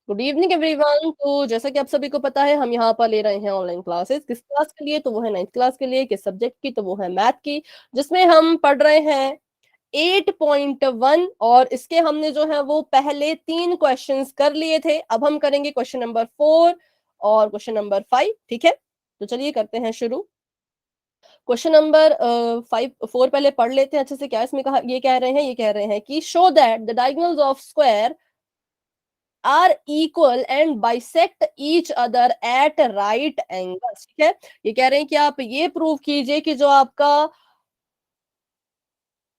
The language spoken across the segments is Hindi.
Good evening everyone. तो जैसा कि आप सभी को पता है, हम यहाँ पर ले रहे हैं ऑनलाइन क्लासेस। किस क्लास के लिए? तो वो है 9th क्लास के लिए। किस सब्जेक्ट की? तो वो है मैथ की, जिसमें हम पढ़ रहे हैं 8.1। और इसके हमने जो है वो पहले 3 क्वेश्चंस कर लिए थे। अब हम करेंगे क्वेश्चन नंबर 4 और क्वेश्चन नंबर 5। ठीक है, तो चलिए करते हैं शुरू। क्वेश्चन नंबर 4 पहले पढ़ लेते हैं अच्छे से। क्या इसमें कहा, ये कह रहे हैं, कि show that the diagonals of square are equal and bisect each other at right angles. ठीक है, ये कह रहे हैं कि आप ये प्रूव कीजिए कि जो आपका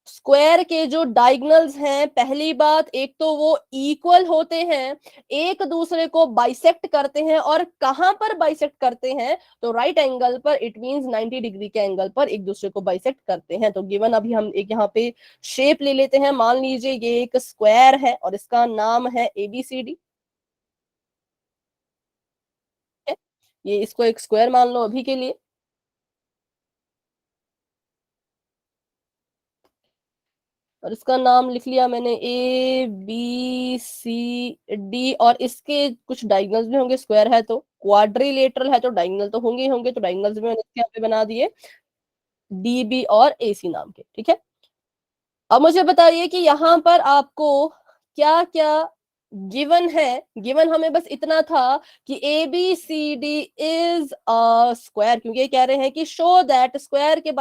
स्क्वायर के जो डायगोनल्स हैं, पहली बात, एक तो वो इक्वल होते हैं, एक दूसरे को बाइसेक्ट करते हैं। और कहां पर बाइसेक्ट करते हैं? तो राइट एंगल पर। इट मींस 90 डिग्री के एंगल पर एक दूसरे को बाइसेक्ट करते हैं। तो गिवन अभी हम एक यहाँ पे शेप ले लेते हैं। मान लीजिए ये एक स्क्वायर है और इसका नाम है ABCD। ये इसको एक स्क्वायर मान लो अभी के लिए। और इसका नाम लिख लिया मैंने ABCD। और इसके कुछ डायगोनल्स भी होंगे, स्क्वायर है तो। क्वाड्रिलेटरल है तो डायगोनल तो होंगे ही होंगे। तो डायगोनल्स भी मैंने इसके यहाँ पे बना दिए DB और AC नाम के। ठीक है, अब मुझे बताइए कि यहाँ पर आपको क्या क्या गिवन है। गिवन हमें बस इतना था कि ABCD इज अ स्क्वायर, क्योंकि ये कह रहे हैं कि शो दैट स्क्वायर के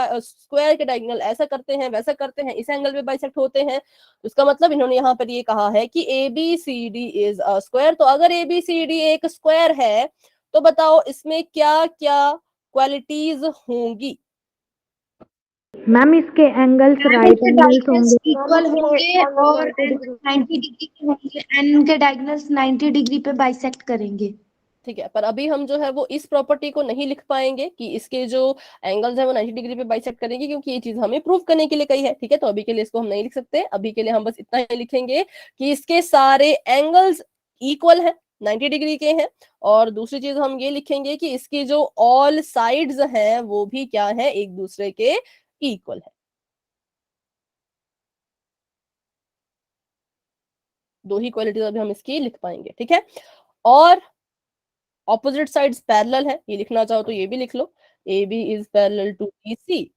डायगोनल ऐसा करते हैं, वैसा करते हैं, इस एंगल पे बाइसेक्ट होते हैं। तो इसका मतलब इन्होंने यहाँ पर ये कहा है कि ABCD इज अ स्क्वायर। तो अगर ABCD एक स्क्वायर है तो बताओ इसमें क्या क्या क्वालिटीज होंगी? मैम इसके एंगल्स मैम राइट इसके एंगल्स डायगोनल्स होंगे। इक्वल होंगे और एंगल 90 डिग्री के होंगे। एंड के डायगोनल्स 90 डिग्री पे बाइसेक्ट करेंगे। ठीक है, पर अभी हम जो है वो इस प्रॉपर्टी को नहीं लिख पाएंगे कि इसके जो एंगल्स है वो 90 डिग्री पे बाइसेक्ट करेंगे, क्योंकि ये चीज हमें प्रूव करने के लिए कही है। ठीक है, तो अभी के लिए इसको हम नहीं लिख सकते। अभी के लिए हम बस इतना ही लिखेंगे कि इसके सारे एंगल्स इक्वल है, 90 डिग्री के हैं। और दूसरी चीज हम ये लिखेंगे कि इसकी जो ऑल साइड्स हैं वो भी क्या है, एक दूसरे के इक्वल है। दो ही क्वालिटीज अभी हम इसकी लिख पाएंगे। ठीक है, और ऑपोजिट साइड्स पैरेलल है, ये लिखना चाहो तो ये भी लिख लो। AB is parallel to BC,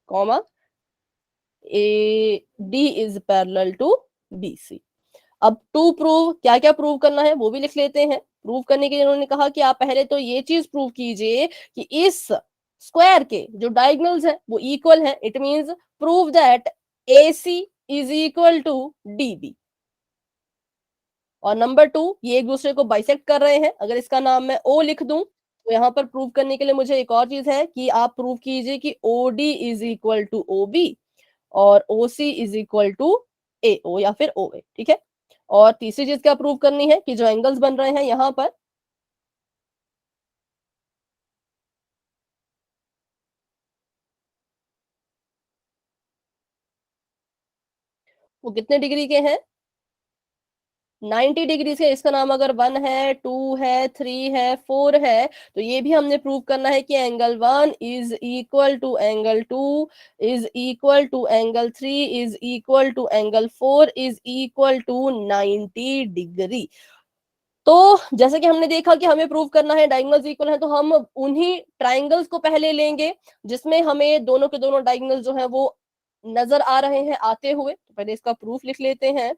comma AD is parallel to BC। अब टू प्रूव क्या क्या प्रूव करना है वो भी लिख लेते हैं। प्रूव करने के लिए उन्होंने कहा कि आप पहले तो ये चीज प्रूव कीजिए कि इस स्क्वायर के जो डायगोनल्स है वो इक्वल है। It means prove that AC is equal to DB। और नंबर 2, ये एक दूसरे को बाइसेक्ट कर रहे हैं। अगर इसका नाम मैं O लिख दूं तो यहाँ पर प्रूव करने के लिए मुझे एक और चीज है कि आप प्रूव कीजिए कि OD is equal to OB और OC is equal to AO या फिर OA। ठीक है, और तीसरी चीज क्या प्रूव करनी है कि जो एंगल्स बन रहे हैं यहाँ पर, वो कितने डिग्री के हैं? 90 डिग्री से। इसका नाम अगर 1 है, 2 है, 3 है, 4 है, तो ये भी हमने प्रूव करना है कि angle 1 is equal to angle 2 is equal to angle 3 is equal to angle 4 is equal to 90 degree. तो जैसे कि हमने देखा कि हमें प्रूव करना है डायगोनल्स इक्वल है, तो हम उन्हीं ट्राइंगल्स को पहले लेंगे जिसमें हमें दोनों के दोनों डायगोनल्स जो है वो नजर आ रहे हैं आते हुए। तो पहले इसका प्रूफ लिख लेते हैं।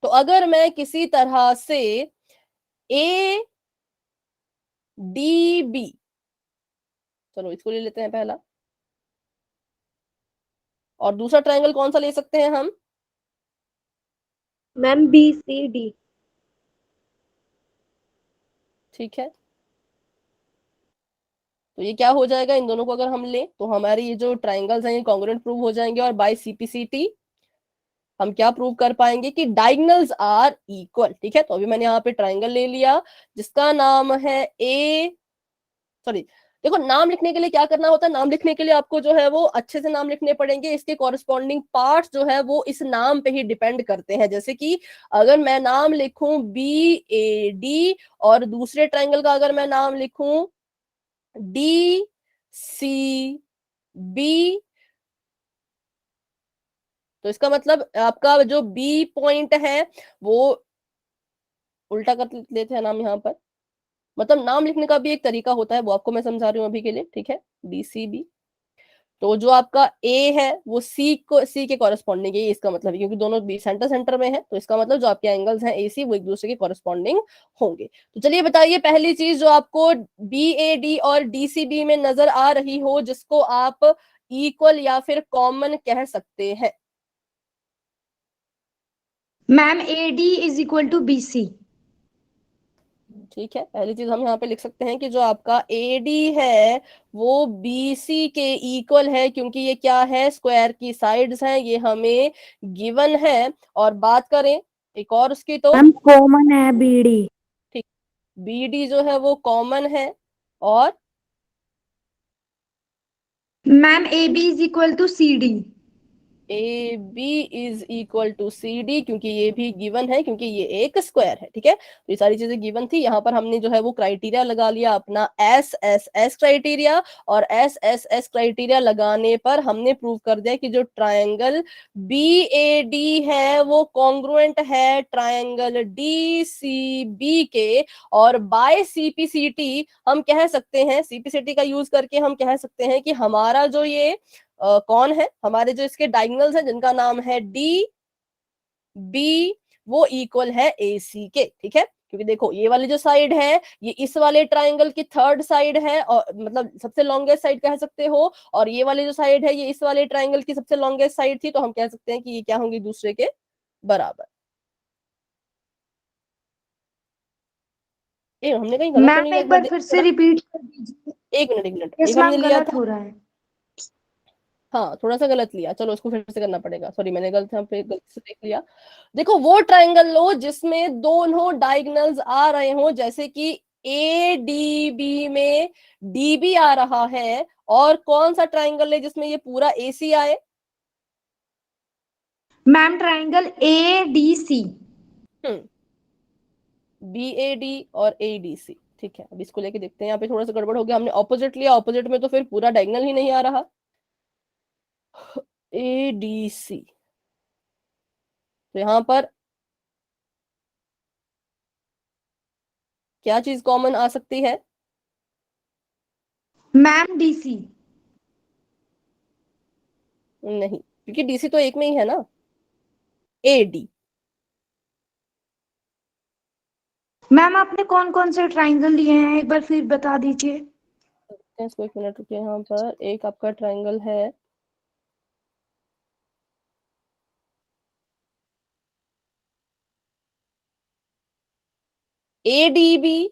तो अगर मैं किसी तरह से ADB, चलो इसको ले लेते हैं पहला, और दूसरा ट्रायंगल कौन सा ले सकते हैं हम? Ma'am BCD। ठीक है, तो ये क्या हो जाएगा, इन दोनों को अगर हम ले तो हमारे ये जो ट्राइंगल्स हैं ये कॉन्ग्रुएंट प्रूव हो जाएंगे। और बाय CPCT हम क्या प्रूव कर पाएंगे कि डायगोनल्स आर इक्वल। ठीक है, तो अभी मैंने यहाँ पे ट्राइंगल ले लिया जिसका नाम है सॉरी, देखो नाम लिखने के लिए क्या करना होता है, नाम लिखने के लिए आपको जो है वो अच्छे से नाम लिखने पड़ेंगे। इसके कॉरेस्पॉन्डिंग पार्ट्स जो है वो इस नाम पे ही डिपेंड करते हैं। जैसे कि अगर मैं नाम लिखूं BAD और दूसरे ट्राइंगल का अगर मैं नाम लिखूं DCB, तो इसका मतलब आपका जो बी पॉइंट है वो उल्टा कर लेते हैं नाम यहाँ पर, मतलब नाम लिखने का भी एक तरीका होता है, वो आपको मैं समझा रही हूँ अभी के लिए, ठीक है। DCB, तो जो आपका ए है वो सी के कॉरेस्पॉन्डिंग है, इसका मतलब, क्योंकि दोनों बी सेंटर में है, तो इसका मतलब जो आपके एंगल्स हैं AC वो एक दूसरे के कॉरेस्पॉन्डिंग होंगे। तो चलिए बताइए पहली चीज जो आपको BAD और DCB में नजर आ रही हो, जिसको आप इक्वल या फिर कॉमन कह सकते हैं। Ma'am AD is equal to BC। ठीक है, पहली चीज हम यहाँ पे लिख सकते हैं कि जो आपका AD है वो BC के इक्वल है, क्योंकि ये क्या है, स्क्वायर की साइड्स हैं, ये हमें गिवन है। और बात करें एक और उसकी, तो मैम कॉमन है BD। ठीक, BD जो है वो कॉमन है, और ma'am AB is equal to CD। AB is equal to CD, क्योंकि ये भी गिवन है, क्योंकि ये एक स्क्वायर है, ठीक है। तो ये सारी चीजें गिवन थी, यहाँ पर हमने जो है वो क्राइटेरिया लगा लिया अपना SSS क्राइटेरिया, और SSS क्राइटेरिया लगाने पर हमने प्रूव कर दिया कि जो ट्रायंगल BAD है वो कॉन्ग्रुएंट है ट्रायंगल DCB के, और बाय CPCT हम कह सकते हैं, CPCT का यूज करके हम कह सकते हैं कि हमारा जो ये कौन है, हमारे जो इसके डायगोनल्स हैं जिनका नाम है DB, वो इक्वल है AC के, ठीक है। क्योंकि देखो ये वाली जो साइड है ये इस वाले ट्रायंगल की थर्ड साइड है, और मतलब सबसे लॉन्गेस्ट साइड कह सकते हो, और ये वाली जो साइड है ये इस वाले ट्रायंगल की सबसे लॉन्गेस्ट साइड थी, तो हम कह सकते हैं कि ये क्या होंगी, दूसरे के बराबर। हमने कहीं गलत तो नहीं मैम लिया, एक एक बार बार देख फिर से जरा। रिपीट कर दीजिए। एक मिनट एक मिनट, यस एक हमने मैम लिया गलत था, हो रहा है। हाँ थोड़ा सा गलत लिया, चलो उसको फिर से करना पड़ेगा, सॉरी मैंने गलत यहाँ पे गलती से देख लिया। देखो वो ट्रायंगल लो जिसमें दोनों डायगोनल्स आ रहे हो, जैसे कि ADB में DB आ रहा है, और कौन सा ट्रायंगल है जिसमें ये पूरा AC आए। Ma'am triangle ADC। हम्म, BAD और ADC, ठीक है। अब इसको लेके देखते हैं, यहाँ पे थोड़ा सा गड़बड़ हो गया, हमने ऑपोजिट लिया, ऑपोजिट में तो फिर पूरा डायगोनल ही नहीं आ रहा। ADC, तो यहाँ पर क्या चीज कॉमन आ सकती है। Ma'am DC। नहीं, क्योंकि DC तो एक में ही है ना, AD। मैम आपने कौन कौन से ट्राइंगल लिए हैं एक बार फिर बता दीजिए। इसको एक मिनट रुकिए, यहाँ पर एक आपका ट्रायंगल है ADB,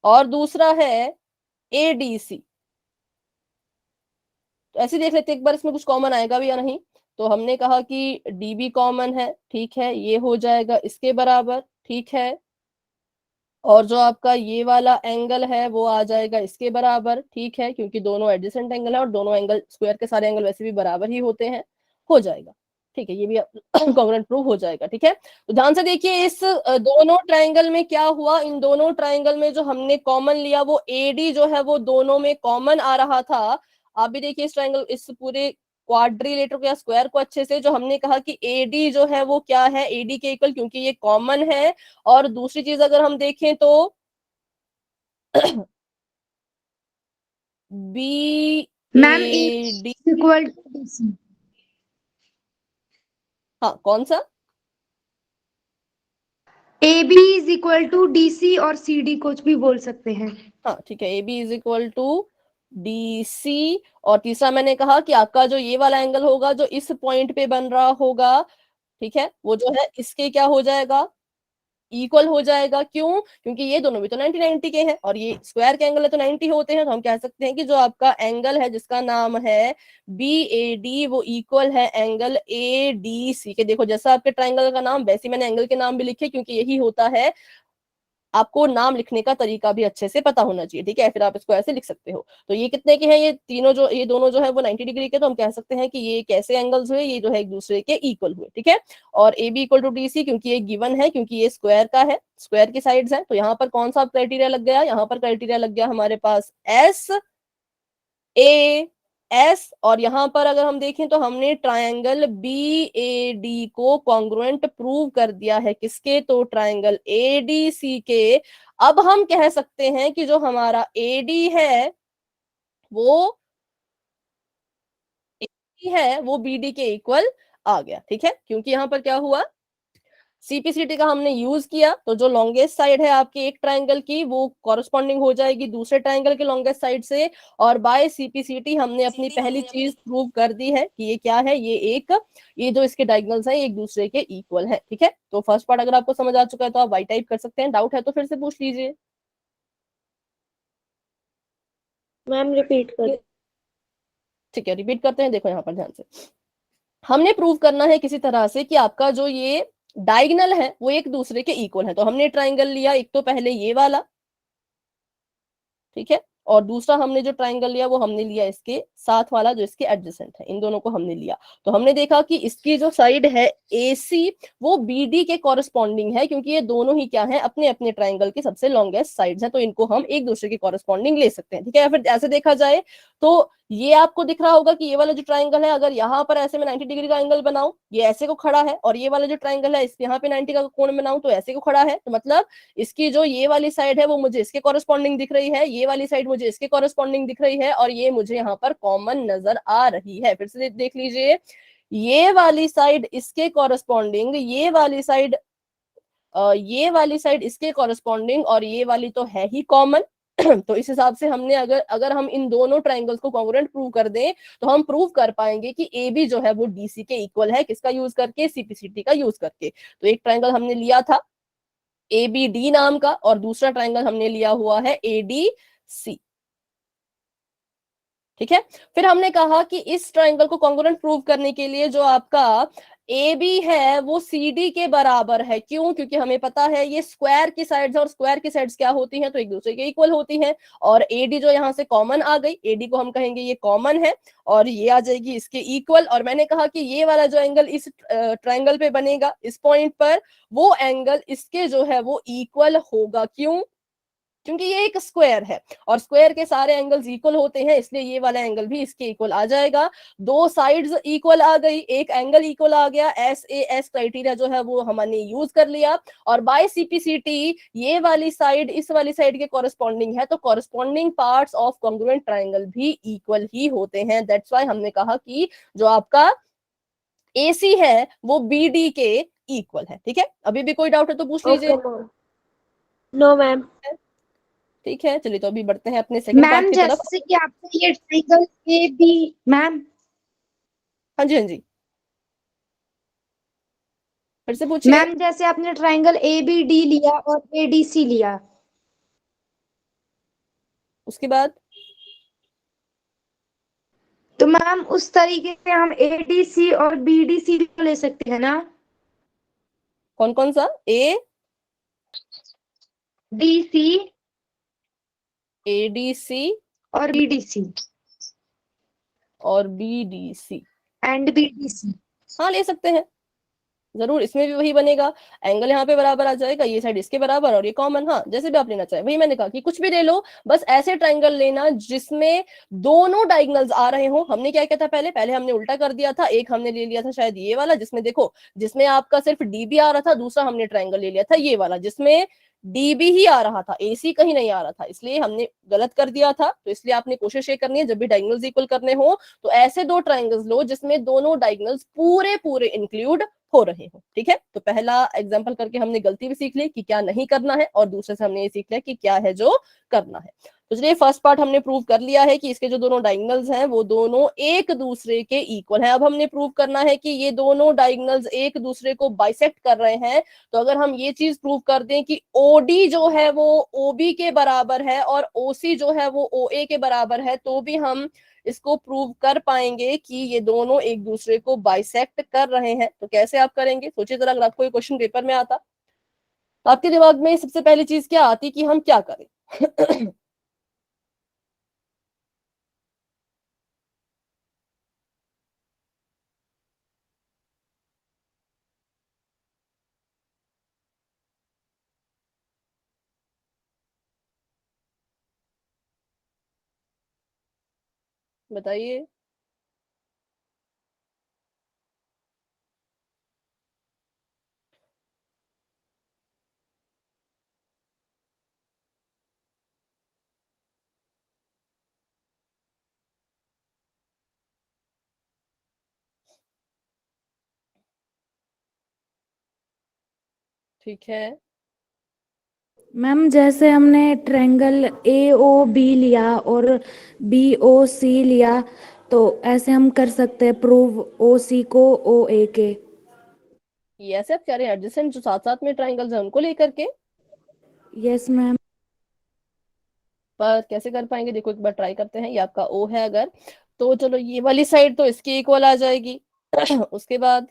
और दूसरा है ADC। तो ऐसे देख लेते हैं एक बार इसमें कुछ कॉमन आएगा भी या नहीं। तो हमने कहा कि DB कॉमन है, ठीक है, ये हो जाएगा इसके बराबर, ठीक है। और जो आपका ये वाला एंगल है वो आ जाएगा इसके बराबर, ठीक है, क्योंकि दोनों एडजेसेंट एंगल है, और दोनों एंगल, स्क्वायर के सारे एंगल वैसे भी बराबर ही होते हैं, हो जाएगा, ठीक है, ये भी कॉन्ग्रुएंट प्रूव हो जाएगा, ठीक है। तो ध्यान से देखिए इस दोनों ट्रायंगल में क्या हुआ, इन दोनों ट्रायंगल में जो हमने कॉमन लिया वो AD जो है वो दोनों में कॉमन आ रहा था। आप भी देखिए इस ट्रायंगल, इस पूरे क्वाड्रिलेटर को या स्क्वायर को अच्छे से, जो हमने कहा कि AD जो है वो क्या है, AD के इक्वल, क्योंकि ये कॉमन है। और दूसरी चीज अगर हम देखें तो ma'am AB BAD, equal to DC। हाँ कौन सा, AB is equal to DC और CD कुछ भी बोल सकते हैं। हाँ ठीक है, AB is equal to DC। और तीसरा मैंने कहा कि आपका जो ये वाला एंगल होगा जो इस पॉइंट पे बन रहा होगा, ठीक है, वो जो है इसके क्या हो जाएगा, इक्वल हो जाएगा। क्यों, क्योंकि ये दोनों भी तो 90 90 के हैं, और ये स्क्वायर के एंगल है तो 90 होते हैं, तो हम कह सकते हैं कि जो आपका एंगल है जिसका नाम है BAD वो इक्वल है एंगल ADC के। देखो जैसा आपके ट्राइंगल का नाम वैसे मैंने एंगल के नाम भी लिखे, क्योंकि यही होता है, आपको नाम लिखने का तरीका भी अच्छे से पता होना चाहिए, ठीक है, फिर आप इसको ऐसे लिख सकते हो। तो ये कितने के हैं, ये तीनों जो, ये दोनों जो है वो 90 डिग्री के, तो हम कह सकते हैं कि ये कैसे एंगल्स हुए, ये जो है एक दूसरे के इक्वल हुए, ठीक है। और AB इक्वल टू DC, क्योंकि ये गिवन है, क्योंकि ये स्क्वायर का है, स्क्वायर की साइड्स है, तो यहाँ पर कौन सा क्राइटेरिया लग गया, यहाँ पर क्राइटेरिया लग गया हमारे पास SA एस, और यहां पर अगर हम देखें तो हमने ट्रायंगल बी ए डी को कॉन्ग्रुएंट प्रूव कर दिया है किसके, तो ट्रायंगल ए डी सी के। अब हम कह सकते हैं कि जो हमारा ए डी है वो वो बी डी के इक्वल आ गया। ठीक है, क्योंकि यहां पर क्या हुआ, सीपीसीटी का हमने यूज किया, तो जो लॉन्गेस्ट साइड है आपकी एक ट्रायंगल की वो कॉरस्पॉन्डिंग हो जाएगी दूसरे ट्रायंगल के लॉन्गेस्ट साइड से। और बाय सीपीसीटी हमने अपनी पहली चीज प्रूव कर दी है कि ये क्या है, ये जो इसके डायगोनल्स हैं एक दूसरे के इक्वल है। ठीक है, तो फर्स्ट पार्ट अगर आपको समझ आ चुका है तो आप वाई टाइप कर सकते हैं, डाउट है तो फिर से पूछ लीजिए। मैम रिपीट कर। ठीक है, रिपीट करते हैं, देखो यहाँ पर ध्यान से। हमने प्रूव करना है किसी तरह से कि आपका जो ये डायगोनल है वो एक दूसरे के इक्वल है। तो हमने ट्राइंगल लिया एक, तो पहले ये वाला, ठीक है, और दूसरा हमने जो ट्राइंगल लिया वो हमने लिया इसके साथ वाला जो इसके एडजेसेंट है, इन दोनों को हमने लिया। तो हमने देखा कि इसकी जो साइड है AC वो BD के कॉरेस्पॉन्डिंग है, क्योंकि ये दोनों ही क्या है, अपने अपने ट्राइंगल के सबसे लॉन्गेस्ट साइड्स हैं, तो इनको हम एक दूसरे के कॉरेस्पॉन्डिंग ले सकते हैं। ठीक है, या फिर ऐसे देखा जाए तो ये आपको दिख रहा होगा कि ये वाला जो ट्राइंगल है, अगर यहाँ पर ऐसे में 90 डिग्री का एंगल बनाऊं, ये ऐसे को खड़ा है, और ये वाला जो ट्राइंगल है इस यहाँ पे 90 का कोण बनाऊं तो ऐसे को खड़ा है। तो मतलब इसकी जो ये वाली साइड है वो मुझे इसके कॉरेस्पॉन्डिंग दिख रही है, ये वाली साइड मुझे इसके कॉरेस्पॉन्डिंग दिख रही है, और ये मुझे यहाँ पर कॉमन नजर आ रही है। फिर से देख लीजिए, ये वाली साइड इसके कॉरेस्पॉन्डिंग, ये वाली साइड इसके कॉरेस्पॉन्डिंग, और ये वाली तो है ही कॉमन। तो इस हिसाब से हमने अगर अगर हम इन दोनों ट्राइंगल्स को कॉन्ग्रुएंट प्रूव कर दें तो हम प्रूव कर पाएंगे कि ए बी जो है वो डीसी के इक्वल है, किसका यूज करके, सीपीसीटी का यूज करके। तो एक ट्राइंगल हमने लिया था ABD नाम का, और दूसरा ट्राइंगल हमने लिया हुआ है ADC। ठीक है, फिर हमने कहा कि इस ट्राइंगल को कॉन्ग्रुएंट प्रूव करने के लिए जो आपका AB है वो CD के बराबर है। क्यों? क्योंकि हमें पता है ये स्क्वायर की साइड्स है, और स्क्वायर की साइड्स क्या होती हैं, तो एक दूसरे के इक्वल होती हैं। और AD जो यहाँ से कॉमन आ गई, AD को हम कहेंगे ये कॉमन है, और ये आ जाएगी इसके इक्वल। और मैंने कहा कि ये वाला जो एंगल इस ट्राइंगल पे बनेगा इस पॉइंट पर, वो एंगल इसके जो है वो इक्वल होगा। क्यों? क्योंकि ये एक स्क्वायर है, और स्क्वायर के सारे एंगल्स इक्वल होते हैं, इसलिए ये वाला एंगल भी इसके इक्वल आ जाएगा। दो साइड्स इक्वल आ गई, एक एंगल इक्वल आ गया, SAS क्राइटेरिया जो है वो हमने यूज कर लिया। और बाय सीपीसीटी ये वाली साइड इस वाली साइड के कॉरेस्पॉन्डिंग है, तो corresponding parts of congruent triangle भी इक्वल ही होते हैं। दैट्स व्हाई हमने कहा कि जो आपका AC है वो BD के इक्वल है। ठीक है, अभी भी कोई डाउट है तो पूछ लीजिए। No ma'am. ठीक है, चलिए तो अभी बढ़ते हैं अपने सेकंड पार्ट मैम की तरफ। जैसे कि आपने ये ट्राइंगल ए बी, मैम हाँ जी, हाँ जी, फिर से पूछिए। मैम जैसे आपने ट्राइंगल ए बी डी लिया और ए डी सी लिया, उसके बाद तो मैम उस तरीके से हम ए डी सी और बी डी सी भी ले सकते हैं ना? कौन कौन सा, डी सी ADC और बी डी सी और BDC? And B D C. हाँ, ले सकते हैं, जरूर, इसमें भी वही बनेगा। एंगल यहाँ पे बराबर आ जाएगा, ये साइड इसके बराबर, और ये कॉमन, हाँ जैसे भी आप लेना चाहे। वही मैंने कहा कि कुछ भी ले लो, बस ऐसे ट्राइंगल लेना जिसमें दोनों डायगोनल्स आ रहे हो। हमने क्या किया था, पहले पहले हमने उल्टा कर दिया था, एक हमने ले लिया था शायद ये वाला जिसमें देखो, जिसमें आपका सिर्फ DB आ रहा था, दूसरा हमने ट्राइंगल ले लिया था ये वाला जिसमें DB ही आ रहा था, AC कहीं नहीं आ रहा था, इसलिए हमने गलत कर दिया था। तो इसलिए आपने कोशिश ये करनी है जब भी डायगोनल्स इक्वल करने हो तो ऐसे दो ट्राइंगल्स लो जिसमें दोनों डायगोनल्स पूरे पूरे इंक्लूड हो रहे हो। ठीक है, तो पहला एग्जांपल करके हमने गलती भी सीख ली कि क्या नहीं करना है, और दूसरे से हमने ये सीख लिया कि क्या है जो करना है। तो चलिए, फर्स्ट पार्ट हमने प्रूव कर लिया है कि इसके जो दोनों डायगोनल्स हैं वो दोनों एक दूसरे के इक्वल हैं। अब हमने प्रूव करना है कि ये दोनों डायगोनल्स एक दूसरे को बाइसेक्ट कर रहे हैं। तो अगर हम ये चीज प्रूव कर दें कि OD जो है वो OB के बराबर है और OC जो है वो OA के बराबर है, तो भी हम इसको प्रूव कर पाएंगे कि ये दोनों एक दूसरे को बाइसेक्ट कर रहे हैं। तो कैसे आप करेंगे, सोचिए जरा, अगर आपको ये क्वेश्चन पेपर में आता तो आपके दिमाग में सबसे पहली चीज क्या आती कि हम क्या करें? बताइए। ठीक है। मैम जैसे हमने ट्रायंगल ए ओ बी लिया और बी ओ सी लिया, तो ऐसे हम कर सकते हैं प्रूव ओ सी को ओ ए के। ये ऐसे आप कह रहे हैं एडजेसेंट जो साथ साथ में ट्राइंगल्स हैं उनको लेकर के, यस मैम। पर कैसे कर पाएंगे? देखो एक बार ट्राई करते हैं। ये आपका ओ है अगर, तो चलो ये वाली साइड तो इसकी इक्वल आ जाएगी। उसके बाद,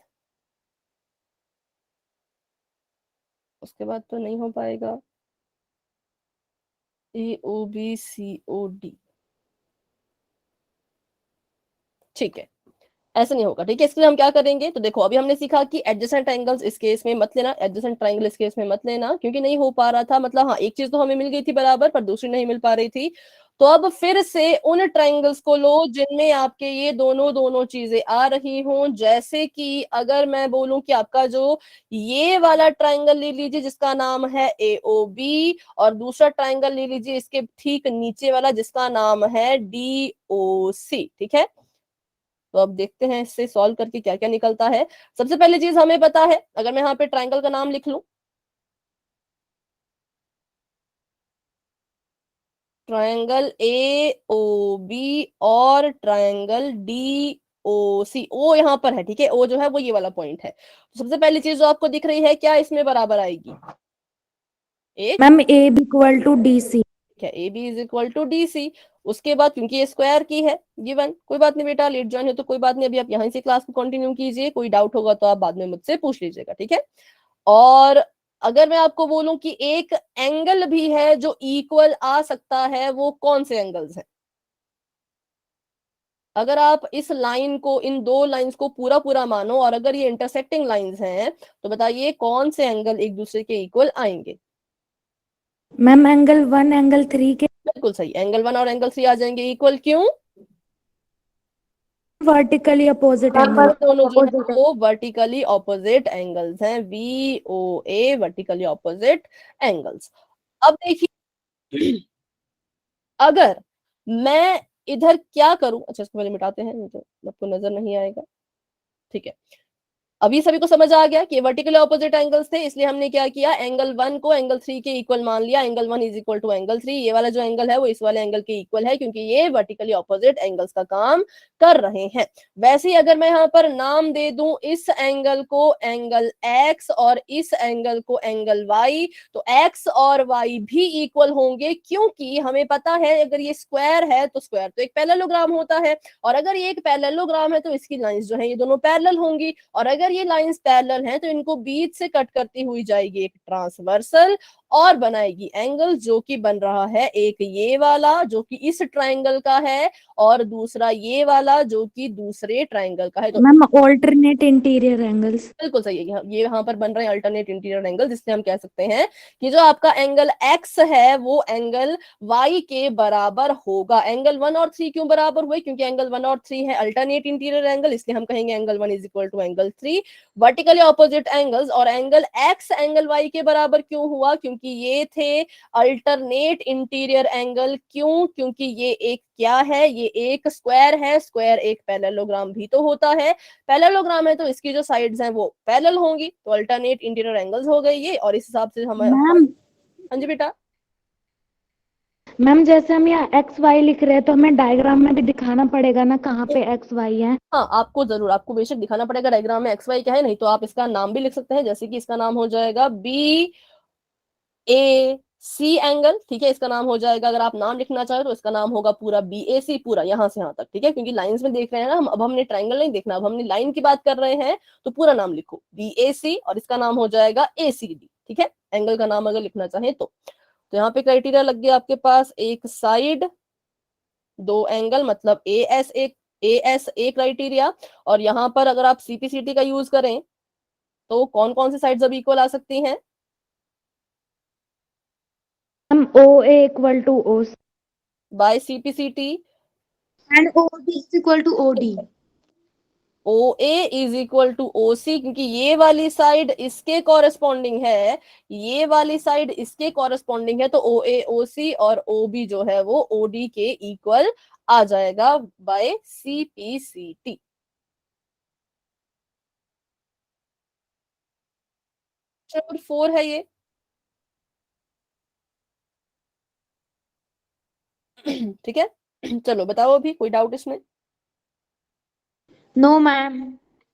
उसके बाद तो नहीं हो पाएगा। ए O B C O D, ठीक है, ऐसे नहीं होगा। ठीक है, इसके लिए हम क्या करेंगे? तो देखो अभी हमने सीखा कि एडजेसेंट एंगल्स इस केस में मत लेना, एडजेसेंट ट्रायंगल इस केस में मत लेना, क्योंकि नहीं हो पा रहा था। मतलब हाँ, एक चीज तो हमें मिल गई थी बराबर, पर दूसरी नहीं मिल पा रही थी। तो अब फिर से उन ट्रायंगल्स को लो जिनमें आपके ये दोनों दोनों चीजें आ रही हों। जैसे कि अगर मैं बोलूं कि आपका जो ये वाला ट्रायंगल ले लीजिए जिसका नाम है ए ओ बी, और दूसरा ट्रायंगल ले लीजिए इसके ठीक नीचे वाला जिसका नाम है डी ओ सी। ठीक है, तो अब देखते हैं इससे सॉल्व करके क्या क्या निकलता है। सबसे पहली चीज हमें पता है, अगर मैं यहाँ पे ट्रायंगल का नाम लिख लूं, ट्रायंगल ए ओ बी और ट्रायंगल डी ओ सी, ओ यहाँ पर है। ठीक है, ओ जो है वो ये वाला पॉइंट है। तो सबसे पहली चीज जो आपको दिख रही है, क्या इसमें बराबर आएगी? एक, ma'am A B equal to D C. ठीक है, A B is equal to D C. उसके बाद क्योंकि ये स्क्वायर की है गिवन, कोई बात नहीं बेटा, लेट ज्वाइन है तो कोई बात नहीं, अभी आप यहीं से क्लास को कंटिन्यू कीजिए, कोई डाउट होगा तो आप बाद में मुझसे पूछ लीजिएगा। ठीक है, और अगर मैं आपको बोलूं कि एक एंगल भी है जो इक्वल आ सकता है, वो कौन से एंगल्स हैं? अगर आप इस लाइन को, इन दो लाइंस को पूरा पूरा मानो, और अगर ये इंटरसेक्टिंग लाइंस हैं, तो बताइए कौन से एंगल एक दूसरे के इक्वल आएंगे? मैम एंगल 1 एंगल 3 के बिल्कुल सही, एंगल 1 और एंगल 3 आ जाएंगे इक्वल। क्यों? Vertically opposite angle. दोनों जो है वो वर्टिकली ऑपोजिट एंगल्स हैं, वी ओ ए, वर्टिकली ऑपोजिट एंगल्स। अब देखिए, अगर मैं इधर क्या करूं, अच्छा इसको पहले मिटाते हैं, नहीं तो आपको नजर नहीं आएगा। ठीक है, अभी सभी को समझ आ गया कि वर्टिकली ऑपोजिट एंगल्स थे, इसलिए हमने क्या किया, एंगल 1 को एंगल 3 के इक्वल मान लिया। Angle 1 is equal to angle 3, ये वाला जो एंगल है वो इस वाले एंगल के इक्वल है, क्योंकि ये वर्टिकली ऑपोजिट एंगल्स का काम कर रहे हैं। वैसे ही अगर मैं यहाँ पर नाम दे दूं इस एंगल को एंगल एक्स और इस एंगल को एंगल वाई, तो एक्स और वाई भी इक्वल होंगे, क्योंकि हमें पता है अगर ये स्क्वायर है तो स्क्वायर तो एक पैरेललोग्राम होता है, और अगर ये एक पैरेललोग्राम है तो इसकी लाइंस जो है ये दोनों पैरेलल होंगी, और अगर ये लाइंस पैरेलल हैं तो इनको बीच से कट करती हुई जाएगी एक ट्रांसवर्सल, और बनाएगी एंगल जो कि बन रहा है एक ये वाला जो कि इस ट्रायंगल का है, और दूसरा ये वाला जो कि दूसरे ट्रायंगल का है। तो मैम ऑल्टरनेट इंटीरियर एंगल्स। बिल्कुल सही है, ये यहाँ पर बन रहे हैं अल्टरनेट इंटीरियर एंगल, जिससे हम कह सकते हैं कि जो आपका एंगल एक्स है वो एंगल वाई के बराबर होगा। एंगल 1 और 3 क्यों बराबर हुए? क्योंकि एंगल 1 और 3 है अल्टरनेट इंटीरियर एंगल, इसलिए हम कहेंगे angle 1 is equal to angle 3 vertically opposite angles. और एंगल एक्स एंगल वाई के बराबर क्यों हुआ? क्योंकि ये थे अल्टरनेट इंटीरियर एंगल। क्यों? क्योंकि ये एक क्या है, ये एक स्क्वायर है, स्क्वायर एक पैरेललोग्राम भी तो होता है, पैरेललोग्राम है तो इसकी जो साइड्स हैं वो पैरेलल होंगी, तो अल्टरनेट इंटीरियर एंगल्स हो गए ये, और इस हिसाब से हम मैम हाँ जी बेटा। मैम जैसे हम यहाँ एक्स वाई लिख रहे हैं, तो हमें डायग्राम में भी दिखाना पड़ेगा ना कहाँ पे एक्स वाई है। हाँ, आपको जरूर, आपको बेशक दिखाना पड़ेगा डायग्राम में एक्स वाई क्या है, नहीं तो आप इसका नाम भी लिख सकते हैं, जैसे कि इसका नाम हो जाएगा बी ए सी एंगल। ठीक है, इसका नाम हो जाएगा, अगर आप नाम लिखना चाहे तो इसका नाम होगा पूरा बी ए सी, पूरा यहां से यहां तक। ठीक है, क्योंकि लाइंस में देख रहे हैं ना हम, अब हमने ट्रायंगल नहीं देखना, अब हमने लाइन की बात कर रहे हैं, तो पूरा नाम लिखो बी ए सी, और इसका नाम हो जाएगा ए सी डी। ठीक है, एंगल का नाम अगर लिखना चाहें तो यहाँ पे क्राइटेरिया लग गया आपके पास, एक साइड दो एंगल, मतलब ए एस ए क्राइटेरिया। और यहाँ पर अगर आप सीपीसीटी का यूज करें तो कौन कौन सी साइड्स अब इक्वल आ सकती हैं? हम O A equal to O. By CPCT and OD is equal to OD। O A is equal to O C, क्योंकि ये वाली साइड इसके कॉरेस्पॉन्डिंग है, ये वाली साइड इसके कॉरेस्पॉन्डिंग है, तो ओ ए ओ सी और ओ बी जो है वो ओ डी के इक्वल आ जाएगा बाय सीपीसीटी। नंबर 4 है ये। ठीक है, चलो बताओ अभी कोई डाउट इसमें? No ma'am.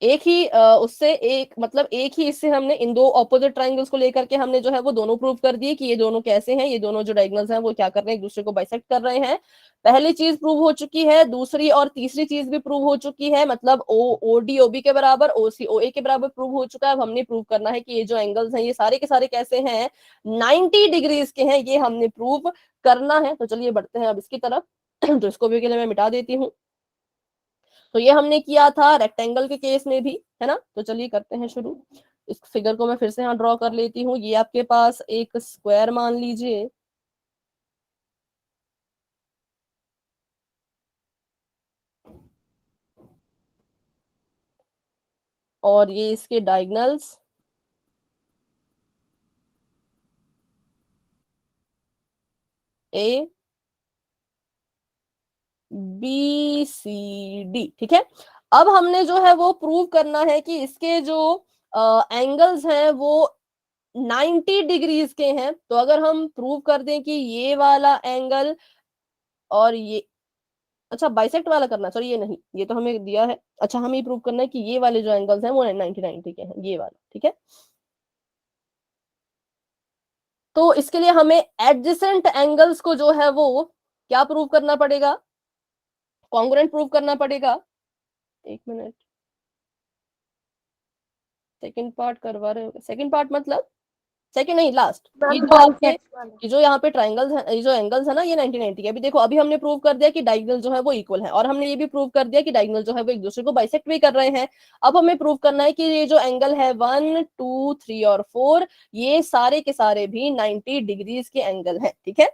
एक ही उससे एक मतलब एक ही इससे हमने इन दो ऑपोजिट ट्राइंगल्स को लेकर के हमने जो है वो दोनों प्रूव कर दिए कि ये दोनों कैसे हैं, ये दोनों जो डायगोनल्स हैं वो क्या कर रहे हैं, एक दूसरे को बाइसेक्ट कर रहे हैं। पहली चीज प्रूव हो चुकी है, दूसरी और तीसरी चीज भी प्रूव हो चुकी है, मतलब ओ डी ओ बी के बराबर, ओ सी ओ ए के बराबर प्रूव हो चुका है। अब हमने प्रूव करना है कि ये जो एंगल्स हैं ये सारे के सारे कैसे हैं, 90 डिग्रीज के हैं, ये हमने प्रूव करना है। तो चलिए बढ़ते हैं अब इसकी तरफ। तो इसको भी के लिए मैं मिटा देती हूँ। तो ये हमने किया था रेक्टेंगल के केस में भी, है ना। तो चलिए करते हैं शुरू। इस फिगर को मैं फिर से यहाँ ड्रॉ कर लेती हूँ। ये आपके पास एक स्क्वायर मान लीजिए, और ये इसके diagonals A B C D, ठीक है। अब हमने जो है वो प्रूव करना है कि इसके जो एंगल्स हैं वो 90 डिग्रीज के हैं। तो अगर हम प्रूव कर दें कि ये वाला एंगल और ये, अच्छा बाइसेक्ट वाला करना, सॉरी ये नहीं, ये तो हमें दिया है। अच्छा हमें प्रूव करना है कि ये वाले जो एंगल्स हैं वो 90 के हैं, ये वाला, ठीक है। तो इसके लिए हमें एडजेसेंट एंगल्स को जो है वो क्या प्रूव करना पड़ेगा, कॉन्ग्रुएंट प्रूव करना पड़ेगा। एक मिनट, सेकंड पार्ट करवा रहे हो? सेकंड पार्ट मतलब सेकंड नहीं, लास्ट। ये मैम जो आपके बाइसेक्ट वाला। ये जो यहाँ पे ट्राइंगल्स है, ये जो एंगल्स है ना, ये 90 के। अभी देखो, अभी हमने प्रूव कर दिया कि डायगोनल जो है वो इक्वल है, और हमने ये भी प्रूव कर दिया कि डायगोनल जो है वो एक दूसरे को बाइसेक्ट भी कर रहे हैं। अब हमें प्रूव करना है कि ये जो एंगल है 1 2 3 और 4, ये सारे के सारे भी 90 डिग्रीज के एंगल हैं, ठीक है।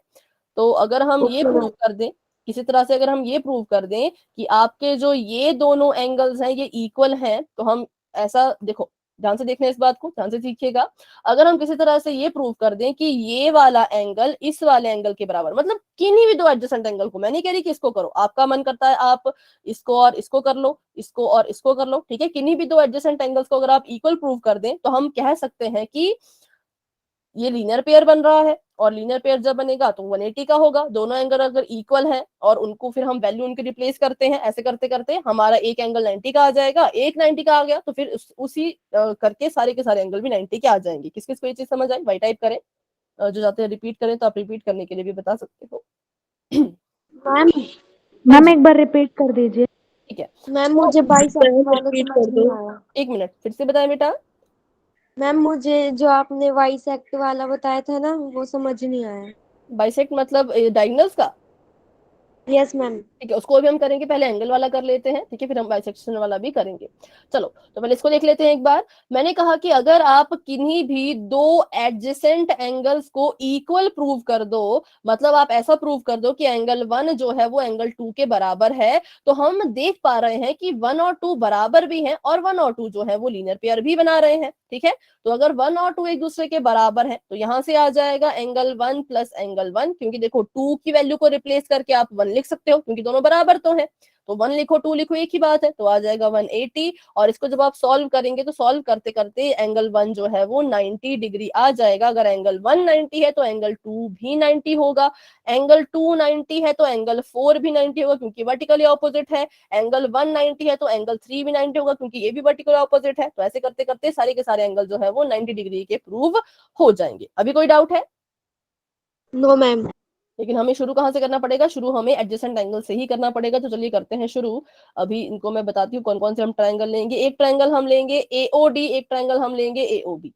तो अगर हम ये ओके प्रूव मैम। कर दें, किसी तरह से अगर हम ये प्रूव कर दें कि आपके जो ये दोनों एंगल्स हैं ये इक्वल हैं, तो हम ऐसा देखो, ध्यान से देखना इस बात को, ध्यान से सीखिएगा। अगर हम किसी तरह से ये प्रूव कर दें कि ये वाला एंगल इस वाले एंगल के बराबर, मतलब किन्हीं भी दो एडजेसेंट एंगल को, मैं नहीं कह रही कि इसको करो, आपका मन करता है आप इसको और इसको कर लो, इसको और इसको कर लो, ठीक है। किन्हीं भी दो एडजेसेंट एंगल्स को अगर आप इक्वल प्रूव कर दें तो हम कह सकते हैं कि ये लीनियर पेयर बन रहा है, और लीनियर पेयर जब बनेगा तो 180 का होगा। दोनों एंगल अगर इक्वल है और उनको फिर हम वैल्यू उनकी रिप्लेस करते हैं, ऐसे करते करते हमारा एक एंगल 90 का आ जाएगा, एक 90 का आ गया तो फिर उसी करके सारे के सारे एंगल भी 90 के आ जाएंगे। किस किस को ये चीज समझ आई? वाई टाइप करें, जो जाते हैं रिपीट करें तो आप रिपीट करने के लिए भी बता सकते हो। मैम हाँ मैम जी, एक बार रिपीट कर दीजिए। ठीक है। मैम तो मुझे बाइसेक्ट वाला रिपीट समझ कर नहीं दो। आया। एक मिनट फिर से बताएं बेटा। मैम मुझे जो आपने बाइसेक्ट वाला बताया था ना वो समझ नहीं आया। बाइसेक्ट मतलब डायगोनल्स का, यस मैम। ठीक है, उसको भी हम करेंगे। पहले एंगल वाला कर लेते हैं, ठीक है, फिर हम बाइसेक्शन वाला भी करेंगे। चलो, तो पहले इसको देख लेते हैं एक बार। मैंने कहा कि अगर आप किन्हीं भी दो एडजेसेंट एंगल्स को इक्वल प्रूव कर दो, मतलब आप ऐसा प्रूव कर दो कि एंगल 1 जो है वो एंगल 2 के बराबर है, तो हम देख पा रहे हैं कि 1 और 2 बराबर भी हैं, और 1 और 2 जो है वो लीनियर पेयर भी बना रहे हैं, ठीक है। तो अगर 1 और 2 एक दूसरे के बराबर है तो यहां से आ जाएगा एंगल 1 प्लस एंगल 1, क्योंकि देखो 2 की वैल्यू को रिप्लेस करके आप 1 लिख सकते हो, क्योंकि दोनों बराबर तो है। तो 1 लिखो 2 लिखो एक ही बात है, तो आ जाएगा 180। और इसको जब आप सॉल्व करेंगे तो सॉल्व करते करते एंगल 1 जो है वो 90 डिग्री आ जाएगा। अगर एंगल 1 90 है तो एंगल 2 भी 90 होगा, एंगल 2 90 है तो एंगल 4 भी 90 होगा, क्योंकि वर्टिकली ऑपोजिट है। एंगल 1 90 है तो एंगल 3 भी 90 होगा, क्योंकि ये भी वर्टिकल ऑपोजिट है। तो ऐसे करते करते सारे के सारे एंगल जो है वो 90 डिग्री के प्रूव हो जाएंगे। अभी कोई डाउट है? No ma'am. लेकिन हमें शुरू कहाँ से करना पड़ेगा? शुरू हमें एडजेसेंट एंगल से ही करना पड़ेगा। तो चलिए करते हैं शुरू। अभी इनको मैं बताती हूँ कौन कौन से हम ट्रायंगल लेंगे। एक ट्रायंगल हम लेंगे एओडी, एक ट्रायंगल हम लेंगे एओबी।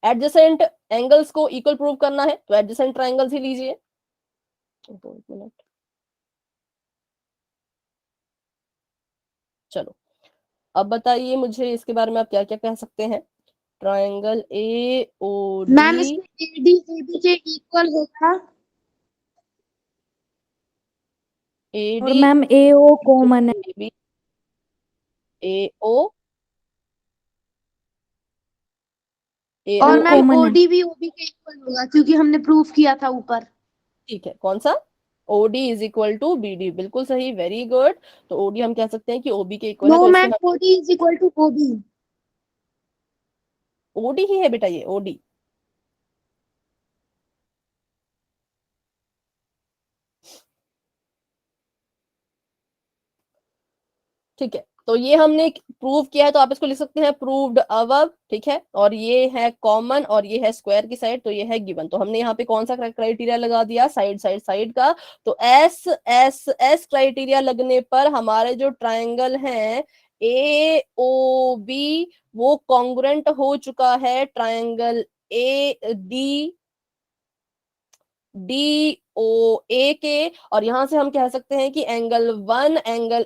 एडजेसेंट एंगल्स को इक्वल प्रूव करना है तो एडजेसेंट ट्रायंगल्स ही लीजिए। एक मिनट, चलो अब बताइए मुझे इसके बारे में आप क्या क्या कह सकते हैं। Triangle A O ma'am D, इसमें एडी एबी के इक्वल होगा। ए और D, ma'am A O common है। A B, A O, A और ओ ओ, मैम कॉमन है। ओडी भी ओबी के इक्वल होगा क्योंकि हमने प्रूफ किया था ऊपर। ठीक है, कौन सा? OD is equal to BD, बिल्कुल सही, वेरी गुड। तो ओडी हम कह सकते हैं कि ओबी के इक्वल है, नो तो इससे ma'am, OD is equal to OB. OD ही है बेटा, ये ओडी। ठीक है, तो ये हमने प्रूव किया है, तो आप इसको लिख सकते हैं प्रूव्ड अबव, ठीक है। और ये है कॉमन और ये है स्क्वायर की साइड, तो ये है गिवन। तो हमने यहाँ पे कौन सा क्राइटेरिया लगा दिया, साइड साइड साइड का। तो एस एस एस क्राइटेरिया लगने पर हमारे जो ट्राइंगल हैं ए ओ बी, वो कॉन्ग्रुएंट हो चुका है triangle A D D O A के। और यहां से हम कह सकते हैं कि एंगल 1 एंगल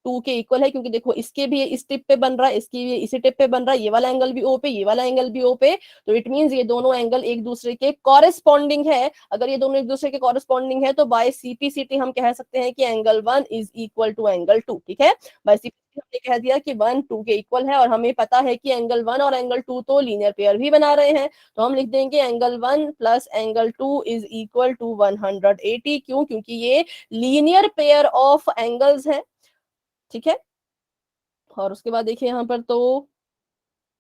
2 के इक्वल है, क्योंकि देखो इसके भी इस टिप पे बन रहा है, इसकी भी इसी टिप पे बन रहा है, ये वाला एंगल भी ओ पे, ये वाला एंगल भी ओ पे। तो इट मींस ये दोनों एंगल एक दूसरे के कॉरेस्पॉन्डिंग है। अगर ये दोनों एक दूसरे के कॉरेस्पॉन्डिंग है तो बाय सीपीसीटी हम कह सकते हैं कि angle 1 is equal to angle 2, ठीक है। बाय सीपीसीटी हमने कह दिया कि 1 2 के इक्वल है, और हमें पता है कि एंगल 1 और एंगल 2 तो लीनियर पेयर भी बना रहे हैं। तो हम लिख देंगे angle 1 plus angle 2 is equal to 180। क्यों? क्योंकि ये लीनियर पेयर ऑफ एंगल्स है, ठीक है। और उसके बाद देखिए यहाँ पर तो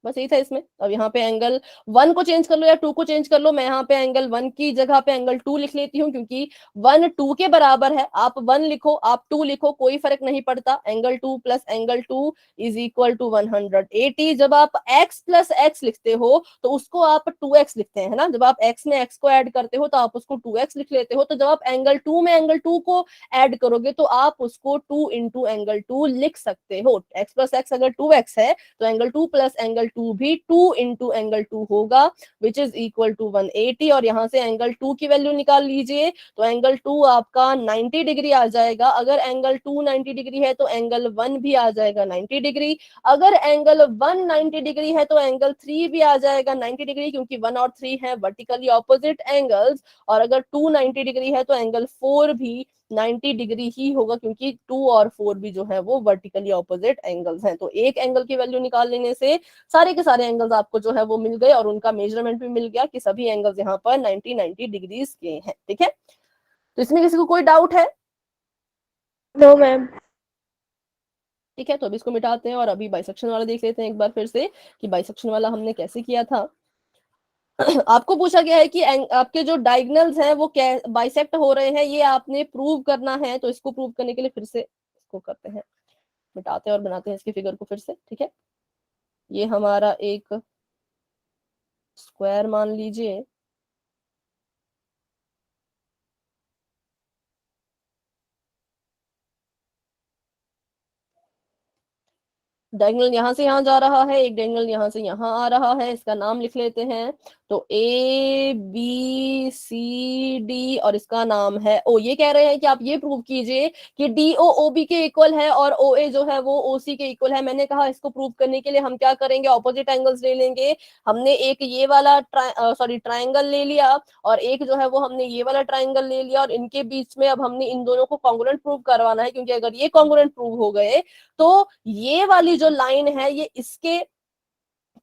बस यही था इसमें। अब यहाँ पे एंगल 1 को चेंज कर लो या 2 को चेंज कर लो, मैं यहाँ पे एंगल 1 की जगह पे एंगल 2 लिख लेती हूँ, क्योंकि 1 2 के बराबर है। आप 1 लिखो आप 2 लिखो, कोई फर्क नहीं पड़ता। Angle 2 plus angle 2 is equal to 180। जब आप x प्लस x लिखते हो तो उसको आप 2x लिखते हैं, है ना। जब आप x में x को ऐड करते हो तो आप उसको 2x लिख लेते हो। तो जब आप एंगल 2 में एंगल 2 को ऐड करोगे तो आप उसको 2 इंटू एंगल 2 लिख सकते हो। x प्लस x अगर 2x है तो एंगल 2 प्लस एंगल 2 भी 2 इंटू एंगल 2 होगा, विच इज इक्वल टू 180। और यहां से एंगल 2 की वैल्यू निकाल लीजिए, तो एंगल 2 आपका 90 डिग्री आ जाएगा। अगर एंगल 2 90 डिग्री है तो एंगल 1 भी आ जाएगा 90 डिग्री। अगर एंगल 1 90 डिग्री है तो एंगल 3 भी आ जाएगा 90 डिग्री, क्योंकि 1 और 3 है वर्टिकली ऑपोजिट एंगल्स। और अगर 2 90 डिग्री है तो एंगल 4 भी 90 डिग्री ही होगा, क्योंकि 2 और 4 भी जो है वो वर्टिकली ऑपोजिट एंगल्स हैं। तो एक एंगल की वैल्यू निकाल लेने से सारे के सारे एंगल्स आपको जो है वो मिल गए, और उनका मेजरमेंट भी मिल गया कि सभी एंगल्स यहाँ पर 90 90 डिग्रीज के हैं, ठीक है। तो इसमें किसी को कोई डाउट है? No ma'am. ठीक है, तो अभी इसको मिटाते हैं और अभी बाइसेक्शन वाला देख लेते हैं एक बार फिर से कि बाइसेक्शन वाला हमने कैसे किया था। आपको पूछा गया है कि आपके जो डायगोनल्स हैं वो बाइसेक्ट हो रहे हैं, ये आपने प्रूव करना है। तो इसको प्रूव करने के लिए फिर से इसको करते हैं, मिटाते हैं और बनाते हैं इसकी फिगर को फिर से, ठीक है। ये हमारा एक स्क्वायर मान लीजिए, डायगोनल यहां से यहां जा रहा है, एक डायगोनल यहां से यहां आ रहा है। इसका नाम लिख लेते हैं, तो ए बी सी डी, और इसका नाम है ओ। ये कह रहे हैं कि आप ये प्रूव कीजिए कि डी ओ ओ बी के इक्वल है और ओ ए जो है वो ओ सी के इक्वल है। मैंने कहा इसको प्रूव करने के लिए हम क्या करेंगे, ऑपोजिट एंगल्स ले लेंगे। हमने एक ये वाला ट्राइंगल ले लिया, और एक जो है वो हमने ये वाला ट्राइंगल ले लिया, और इनके बीच में अब हमने इन दोनों को कॉन्ग्रुएंट प्रूव करवाना है। क्योंकि अगर ये कॉन्ग्रुएंट प्रूव हो गए तो ये वाली जो लाइन है ये इसके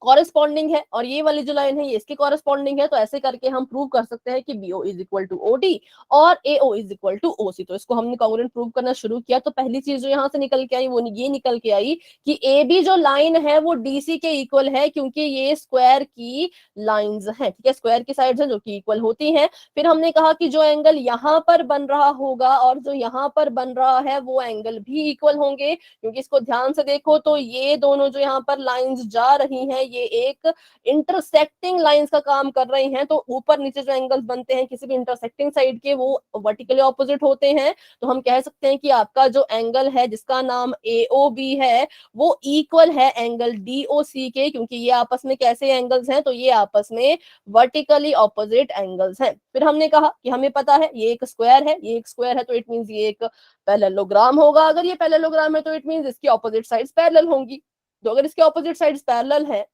कॉरेस्पॉन्डिंग है, और ये वाली जो लाइन है ये इसके कॉरेस्पॉन्डिंग है। तो ऐसे करके हम प्रूव कर सकते हैं कि BO is equal to OD और AO is equal to OC। तो इसको हमने कॉन्ग्रुएंट प्रूव करना शुरू किया, तो पहली चीज जो यहाँ से निकल के आई वो ये निकल के आई कि AB जो लाइन है वो DC के इक्वल है, क्योंकि ये स्क्वायर की लाइंस हैं, ठीक है। स्क्वायर की साइड्स हैं जो कि इक्वल होती हैं। फिर हमने कहा कि जो एंगल यहाँ पर बन रहा होगा और जो यहाँ पर बन रहा है वो एंगल भी इक्वल होंगे, क्योंकि इसको ध्यान से देखो तो ये दोनों जो यहाँ पर लाइंस जा रही हैं ये एक इंटरसेक्टिंग लाइंस का काम कर रही हैं। तो ऊपर नीचे जो एंगल्स बनते हैं किसी भी इंटरसेक्टिंग साइड के वो वर्टिकली ऑपोजिट होते हैं। तो हम कह सकते हैं कि आपका जो एंगल है जिसका नाम AOB है वो इक्वल है एंगल DOC के, क्योंकि ये आपस में कैसे एंगल्स हैं, तो ये आपस में वर्टिकली ऑपोजिट एंगल्स हैं। फिर हमने कहा कि हमें पता है ये एक स्क्वायर है, ये एक स्क्वायर है, तो इट मींस ये एक पैरेललोग्राम होगा। अगर ये पैरेललोग्राम है तो इट मींस इसकी ऑपोजिट साइड्स पैरेलल होंगी। तो अगर इसके ऑपोजिट साइड्स पैरेलल है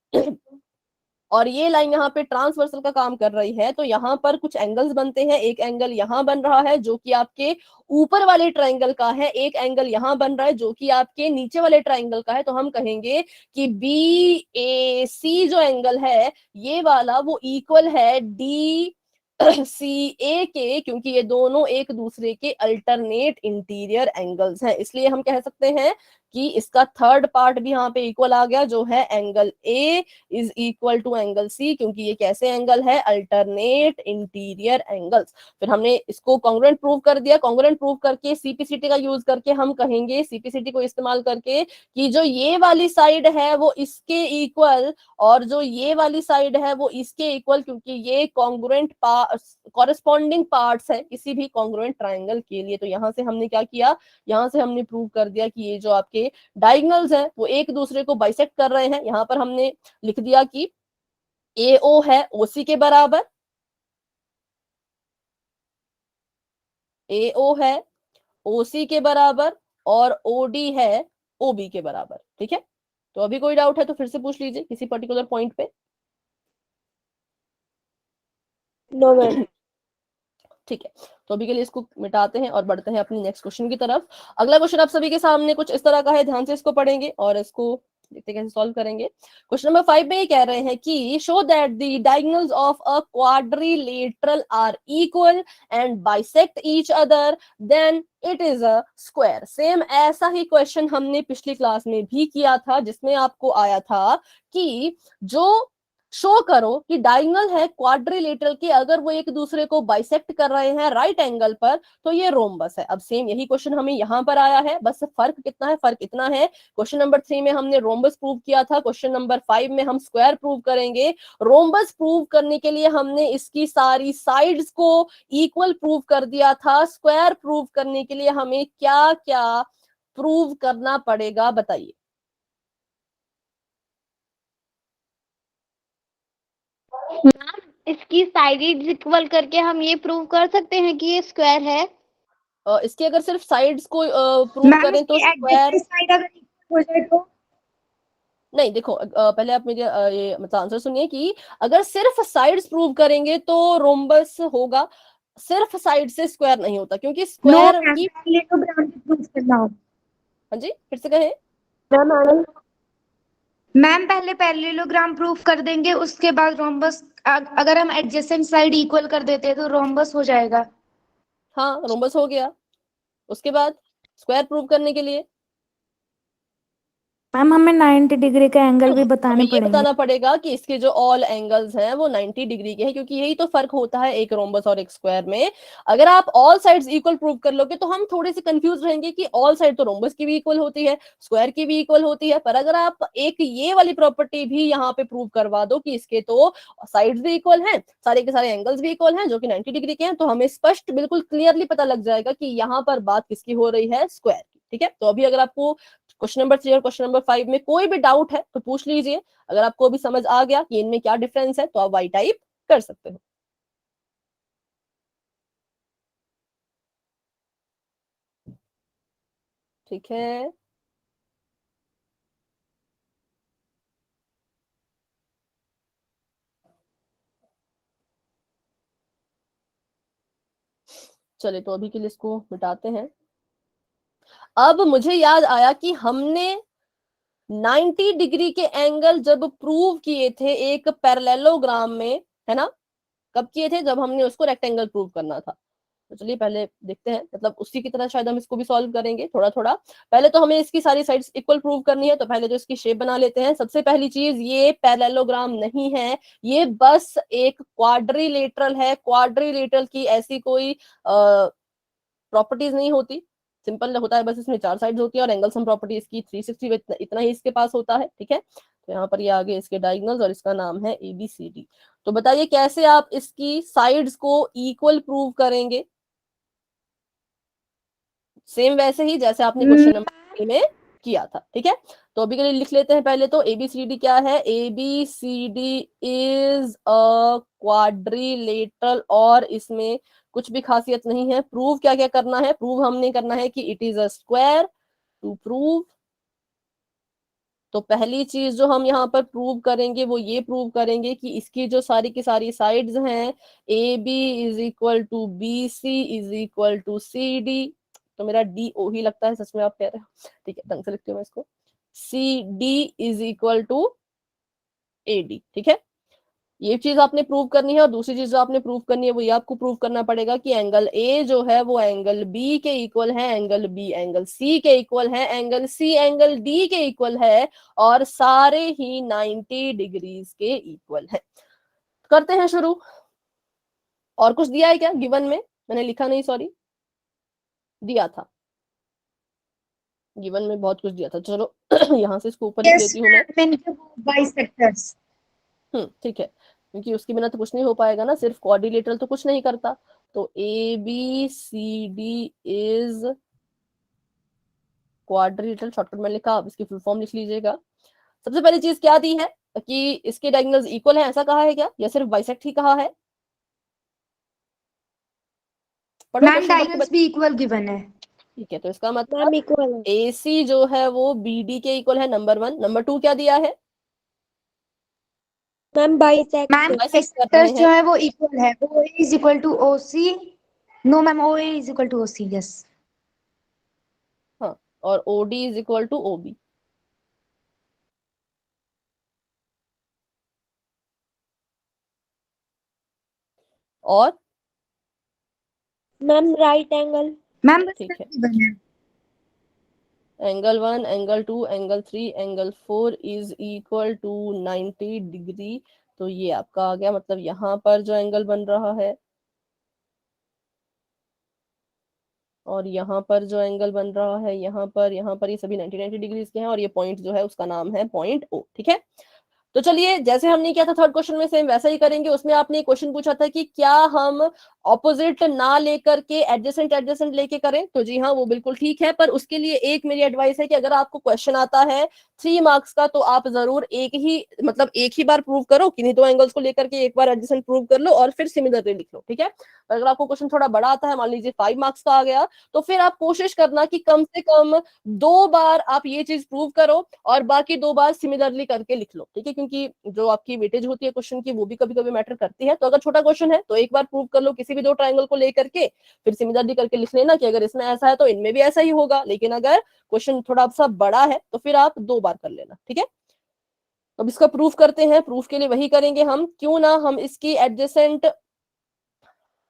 और ये लाइन यहाँ पे ट्रांसवर्सल का काम कर रही है, तो यहाँ पर कुछ एंगल्स बनते हैं। एक एंगल यहाँ बन रहा है जो कि आपके ऊपर वाले ट्राइंगल का है, एक एंगल यहाँ बन रहा है जो कि आपके नीचे वाले ट्राइंगल का है। तो हम कहेंगे कि BAC जो एंगल है ये वाला वो इक्वल है सी ए के, क्योंकि ये दोनों एक दूसरे के अल्टरनेट इंटीरियर एंगल्स हैं, इसलिए हम कह सकते हैं कि इसका थर्ड पार्ट भी यहाँ पे इक्वल आ गया, जो है angle A is equal to angle C, क्योंकि ये कैसे एंगल है, अल्टरनेट इंटीरियर एंगल्स। फिर हमने इसको कॉन्ग्रुएंट प्रूव कर दिया। कॉन्ग्रुएंट प्रूव करके सीपीसीटी का यूज करके हम कहेंगे, सीपीसीटी को इस्तेमाल करके, कि जो ये वाली साइड है वो इसके इक्वल और जो ये वाली साइड है वो इसके इक्वल, क्योंकि ये कॉन्ग्रुएंट कॉरेस्पॉन्डिंग पार्ट्स है किसी भी कॉन्ग्रुएंट ट्राइंगल के लिए। तो यहां से हमने क्या किया, यहां से हमने प्रूव कर दिया कि ये जो आपके डायगोनल्स हैं वो एक दूसरे को बाइसेक्ट कर रहे हैं। यहां पर हमने लिख दिया कि AO है OC के बराबर, AO है OC के बराबर और OD है OB के बराबर। ठीक है, तो अभी कोई डाउट है तो फिर से पूछ लीजिए किसी पर्टिकुलर पॉइंट पे। No ma'am. ठीक है, तो अभी के लिए इसको मिटाते हैं और बढ़ते हैं अपनी नेक्स्ट क्वेश्चन की तरफ। अगला क्वेश्चन आप सभी के सामने कुछ इस तरह का है, ध्यान से इसको पढ़ेंगे और इसको देखते कैसे सॉल्व करेंगे। क्वेश्चन नंबर 5 में ये कह रहे हैं कि show that the diagonals of a quadrilateral are equal and bisect each other, then it is a square. Same ऐसा ही क्वेश्चन हमने पिछली क्लास में भी किया था, जिसमें आपको आया था कि जो शो करो कि डायगोनल है क्वाड्रिलेटरल के, अगर वो एक दूसरे को बाइसेक्ट कर रहे हैं राइट एंगल पर, तो ये रोम्बस है। अब सेम यही क्वेश्चन हमें यहाँ पर आया है, बस फर्क कितना है, फर्क इतना है, क्वेश्चन नंबर 3 में हमने रोम्बस प्रूव किया था, क्वेश्चन नंबर 5 में हम स्क्वायर प्रूव करेंगे। रोम्बस प्रूव करने के लिए हमने इसकी सारी साइड्स को इक्वल प्रूव कर दिया था, स्क्वायर प्रूव करने के लिए हमें क्या क्या प्रूव करना पड़ेगा, बताइए। मैम इसकी साइड्स इक्वल करके हम ये प्रूव कर सकते हैं कि ये स्क्वायर है। इसके अगर सिर्फ साइड्स को प्रूव मैम करें तो इसकी स्क्वायर एडजेसेंट साइड अगर इक्वल हो जाए तो? नहीं। देखो पहले आप मेरे ये मतलब आंसर सुनिए कि अगर सिर्फ साइड्स प्रूव करेंगे तो रोम्बस होगा, सिर्फ साइड से स्क्वायर नहीं होता, क्योंकि नो स्क्वायर मैम, की। पहले तो ब्राउन प्रूव करना हो। हाँ जी, फिर से कहें। मैम मैम पहले पैरेललोग्राम प्रूफ कर देंगे, उसके बाद रोम्बस। अगर हम एडजेसेंट साइड इक्वल कर देते हैं तो रोम्बस हो जाएगा। हाँ, रोम्बस हो गया। उसके बाद स्क्वायर प्रूव करने के लिए मैम हमें 90 डिग्री का एंगल भी बताने हमें ये पड़ेंगे। बताना पड़ेगा कि इसके जो ऑल एंगल्स हैं वो 90 डिग्री के हैं, क्योंकि यही तो फर्क होता है एक रोम्बस और एक स्क्वायर में। अगर आप ऑल साइड्स इक्वल प्रूव कर लोगे तो हम थोड़े से कंफ्यूज रहेंगे कि ऑल साइड तो रोम्बस की भी इक्वल होती है, स्क्वायर की भी इक्वल होती है, पर अगर आप एक ये वाली प्रॉपर्टी भी यहाँ पे प्रूव करवा दो कि इसके तो साइड्स भी इक्वल हैं, सारे के सारे एंगल्स भी इक्वल हैं जो कि 90 डिग्री के हैं, तो हमें स्पष्ट बिल्कुल क्लियरली पता लग जाएगा कि यहाँ पर बात किसकी हो रही है, स्क्वायर की। ठीक है, तो अभी अगर आपको क्वेश्चन नंबर 3 और क्वेश्चन नंबर 5 में कोई भी डाउट है तो पूछ लीजिए। अगर आपको भी समझ आ गया कि इनमें क्या डिफरेंस है तो आप वाई टाइप कर सकते हो। ठीक है, चलिए तो अभी के लिए इसको मिटाते हैं। अब मुझे याद आया कि हमने 90 डिग्री के एंगल जब प्रूव किए थे एक पैरेललोग्राम में, है ना, कब किए थे, जब हमने उसको रेक्टेंगल प्रूव करना था। तो चलिए पहले देखते हैं, मतलब उसी की तरह शायद हम इसको भी सॉल्व करेंगे थोड़ा थोड़ा। पहले तो हमें इसकी सारी साइड्स इक्वल प्रूव करनी है, तो पहले तो इसकी शेप बना लेते हैं। सबसे पहली चीज, ये पैरेललोग्राम नहीं है, ये बस एक क्वाड्रिलेटरल है। क्वाड्रिलेटरल की ऐसी कोई प्रॉपर्टीज नहीं होती, सिंपल होता है, बस इसमें 4 साइड्स होती है और एंगल सम प्रॉपर्टी इसकी 360 इतना ही इसके पास होता है। ठीक है, तो यहाँ पर ये आगे इसके डायगोनल्स और इसका नाम है ABCD। तो बताइए कैसे आप इसकी साइड्स को इक्वल प्रूव करेंगे, सेम वैसे ही जैसे आपने क्वेश्चन नंबर 3 में किया था। ठीक है, तो अभी के लिए लिख लेते हैं। पहले तो ABCD क्या है, ABCD इज अ क्वाड्रिलेटरल, और इसमें कुछ भी खासियत नहीं है। प्रूव क्या क्या करना है, प्रूव हमने करना है कि it is a square. To prove, तो पहली चीज जो हम यहाँ पर प्रूव करेंगे वो ये प्रूव करेंगे कि इसकी जो सारी की सारी साइड्स हैं, AB is equal to BC is equal to CD। तो मेरा DO ही लगता है, सच में आप कह रहे हो, ठीक है, ढंग से लिखती हूँ मैं इसको, CD is equal to AD। ठीक है, ये चीज आपने प्रूव करनी है, और दूसरी चीज जो आपने प्रूव करनी है वो ये आपको प्रूव करना पड़ेगा कि एंगल ए जो है वो एंगल बी के इक्वल है, एंगल बी एंगल सी के इक्वल है, एंगल सी एंगल डी के इक्वल है, और सारे ही 90 डिग्रीज के इक्वल है। करते हैं शुरू। और कुछ दिया है क्या गिवन में? मैंने लिखा नहीं, सॉरी, दिया था गिवन में, बहुत कुछ दिया था। चलो यहाँ से इसको ऊपर लिख यस लेती हूँ मैं। मैम, इनके बाइसेक्टर्स। ठीक है, क्योंकि उसके बिना तो कुछ नहीं हो पाएगा ना, सिर्फ क्वाड्रिलेटरल तो कुछ नहीं करता। तो A B C D is quadrilateral, shortcut में लिखा, आप इसकी फुल फॉर्म लिख लीजिएगा। सबसे पहली चीज क्या दी है कि इसके डायगोनल्स इक्वल है, ऐसा कहा है क्या, या सिर्फ बाइसेक्ट ही कहा है? पढ़ो मैम क्वेश्चन पढ़ के डायगोनल्स भी इक्वल गिवन है। ठीक है, तो इसका मतलब मैम इक्वल है। AC जो है वो BD के इक्वल है, नंबर 1। नंबर 2 क्या दिया है? मैम बाइसेक्ट मैम है। बाइसेक्ट कर रहे बाइसेक्टर्स जो हैं। है वो इक्वल है, OA is equal to OC। No ma'am, OA is equal to OC, yes. हाँ, और OD is equal to OB। और मैम राइट एंगल। मैम बस ठीक है, गिवन है। Angle 1, angle 2, angle 3, angle 4 is equal to 90 degree. तो ये आपका आ गया, मतलब यहाँ पर जो एंगल बन रहा है और यहाँ पर जो एंगल बन रहा है, यहाँ पर ये सभी 90 डिग्रीज के हैं, और ये पॉइंट जो है उसका नाम है पॉइंट O। ठीक है, तो चलिए जैसे हमने किया था थर्ड क्वेश्चन में, सेम वैसा ही करेंगे। उसमें आपने एक क्वेश्चन पूछा था कि क्या हम ऑपोजिट ना लेकर के एडजेसेंट एडजेसेंट लेके करें, तो जी हाँ, वो बिल्कुल ठीक है। पर उसके लिए एक मेरी एडवाइस है कि अगर आपको क्वेश्चन आता है 3 मार्क्स का, तो आप जरूर एक ही बार प्रूव करो, किन्हीं दो एंगल्स को लेकर के एक बार एडजेसेंट प्रूव कर लो और फिर सिमिलरली लिख लो। ठीक है, अगर आपको क्वेश्चन थोड़ा बड़ा आता है, मान लीजिए 5 मार्क्स का आ गया, तो फिर आप कोशिश करना कि कम से कम 2 बार आप ये चीज प्रूव करो और बाकी 2 बार सिमिलरली करके लिख लो। ठीक है, क्योंकि जो आपकी वेटेज होती है क्वेश्चन की, वो भी कभी कभी मैटर करती है। तो अगर छोटा क्वेश्चन है तो एक बार प्रूव कर लो किसी भी 2 ट्रायंगल को लेकर के, फिर सिमिलरली करके लिख लेना कि अगर इसमें ऐसा है तो इनमें भी ऐसा ही होगा। लेकिन अगर क्वेश्चन थोड़ा सा बड़ा है तो फिर आप 2 बार कर लेना। ठीक है, अब इसका प्रूफ करते हैं। प्रूफ के लिए वही करेंगे हम, क्यों ना हम इसकी एडजेसेंट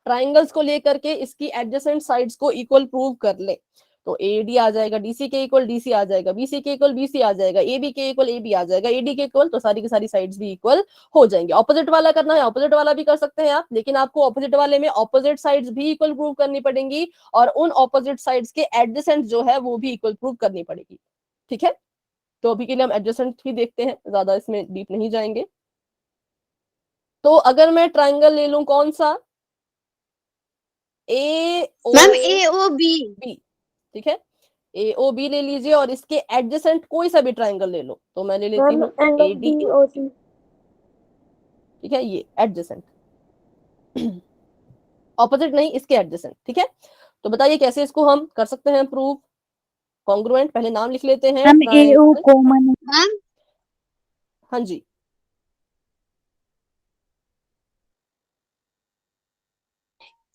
ट्राइंगल्स को लेकर के इसकी एडजेसेंट साइड्स को इक्वल प्रूव कर ले। तो AD आ जाएगा DC के इक्वल, DC आ जाएगा BC के इक्वल, BC आ जाएगा AB के इक्वल, AB आ जाएगा AD के इक्वल, तो सारी की सारी साइड्स भी इक्वल हो जाएंगे। ऑपोजिट वाला करना है, ऑपोजिट वाला भी कर सकते हैं आप, लेकिन आपको ऑपोजिट वाले में ऑपोजिट साइड्स भी इक्वल प्रूव करनी पड़ेंगी, और उन ऑपोजिट साइड्स के एडजेसेंट जो है वो भी इक्वल प्रूव करनी पड़ेगी। ठीक है, तो अभी के लिए हम एडजेसेंट ही देखते हैं, ज्यादा इसमें डीप नहीं जाएंगे। तो अगर मैं ट्राइंगल ले लूं, कौन सा? Ma'am AOB। AOB। ठीक है, AOB ले लीजिए, और इसके एडजेसेंट कोई सा भी ट्राइंगल ले लो। तो मैं ले लेती मैम हूँ एंगल AD। BOC। ठीक है, ये एडजेसेंट, ऑपोजिट नहीं, इसके एडजेसेंट। ठीक है, तो बताइए कैसे इसको हम कर सकते हैं प्रूव। कॉन्ग्रुएंट, पहले नाम लिख लेते हैं मैम AO ट्राइंगल। कॉमन है। मैम हाँ जी,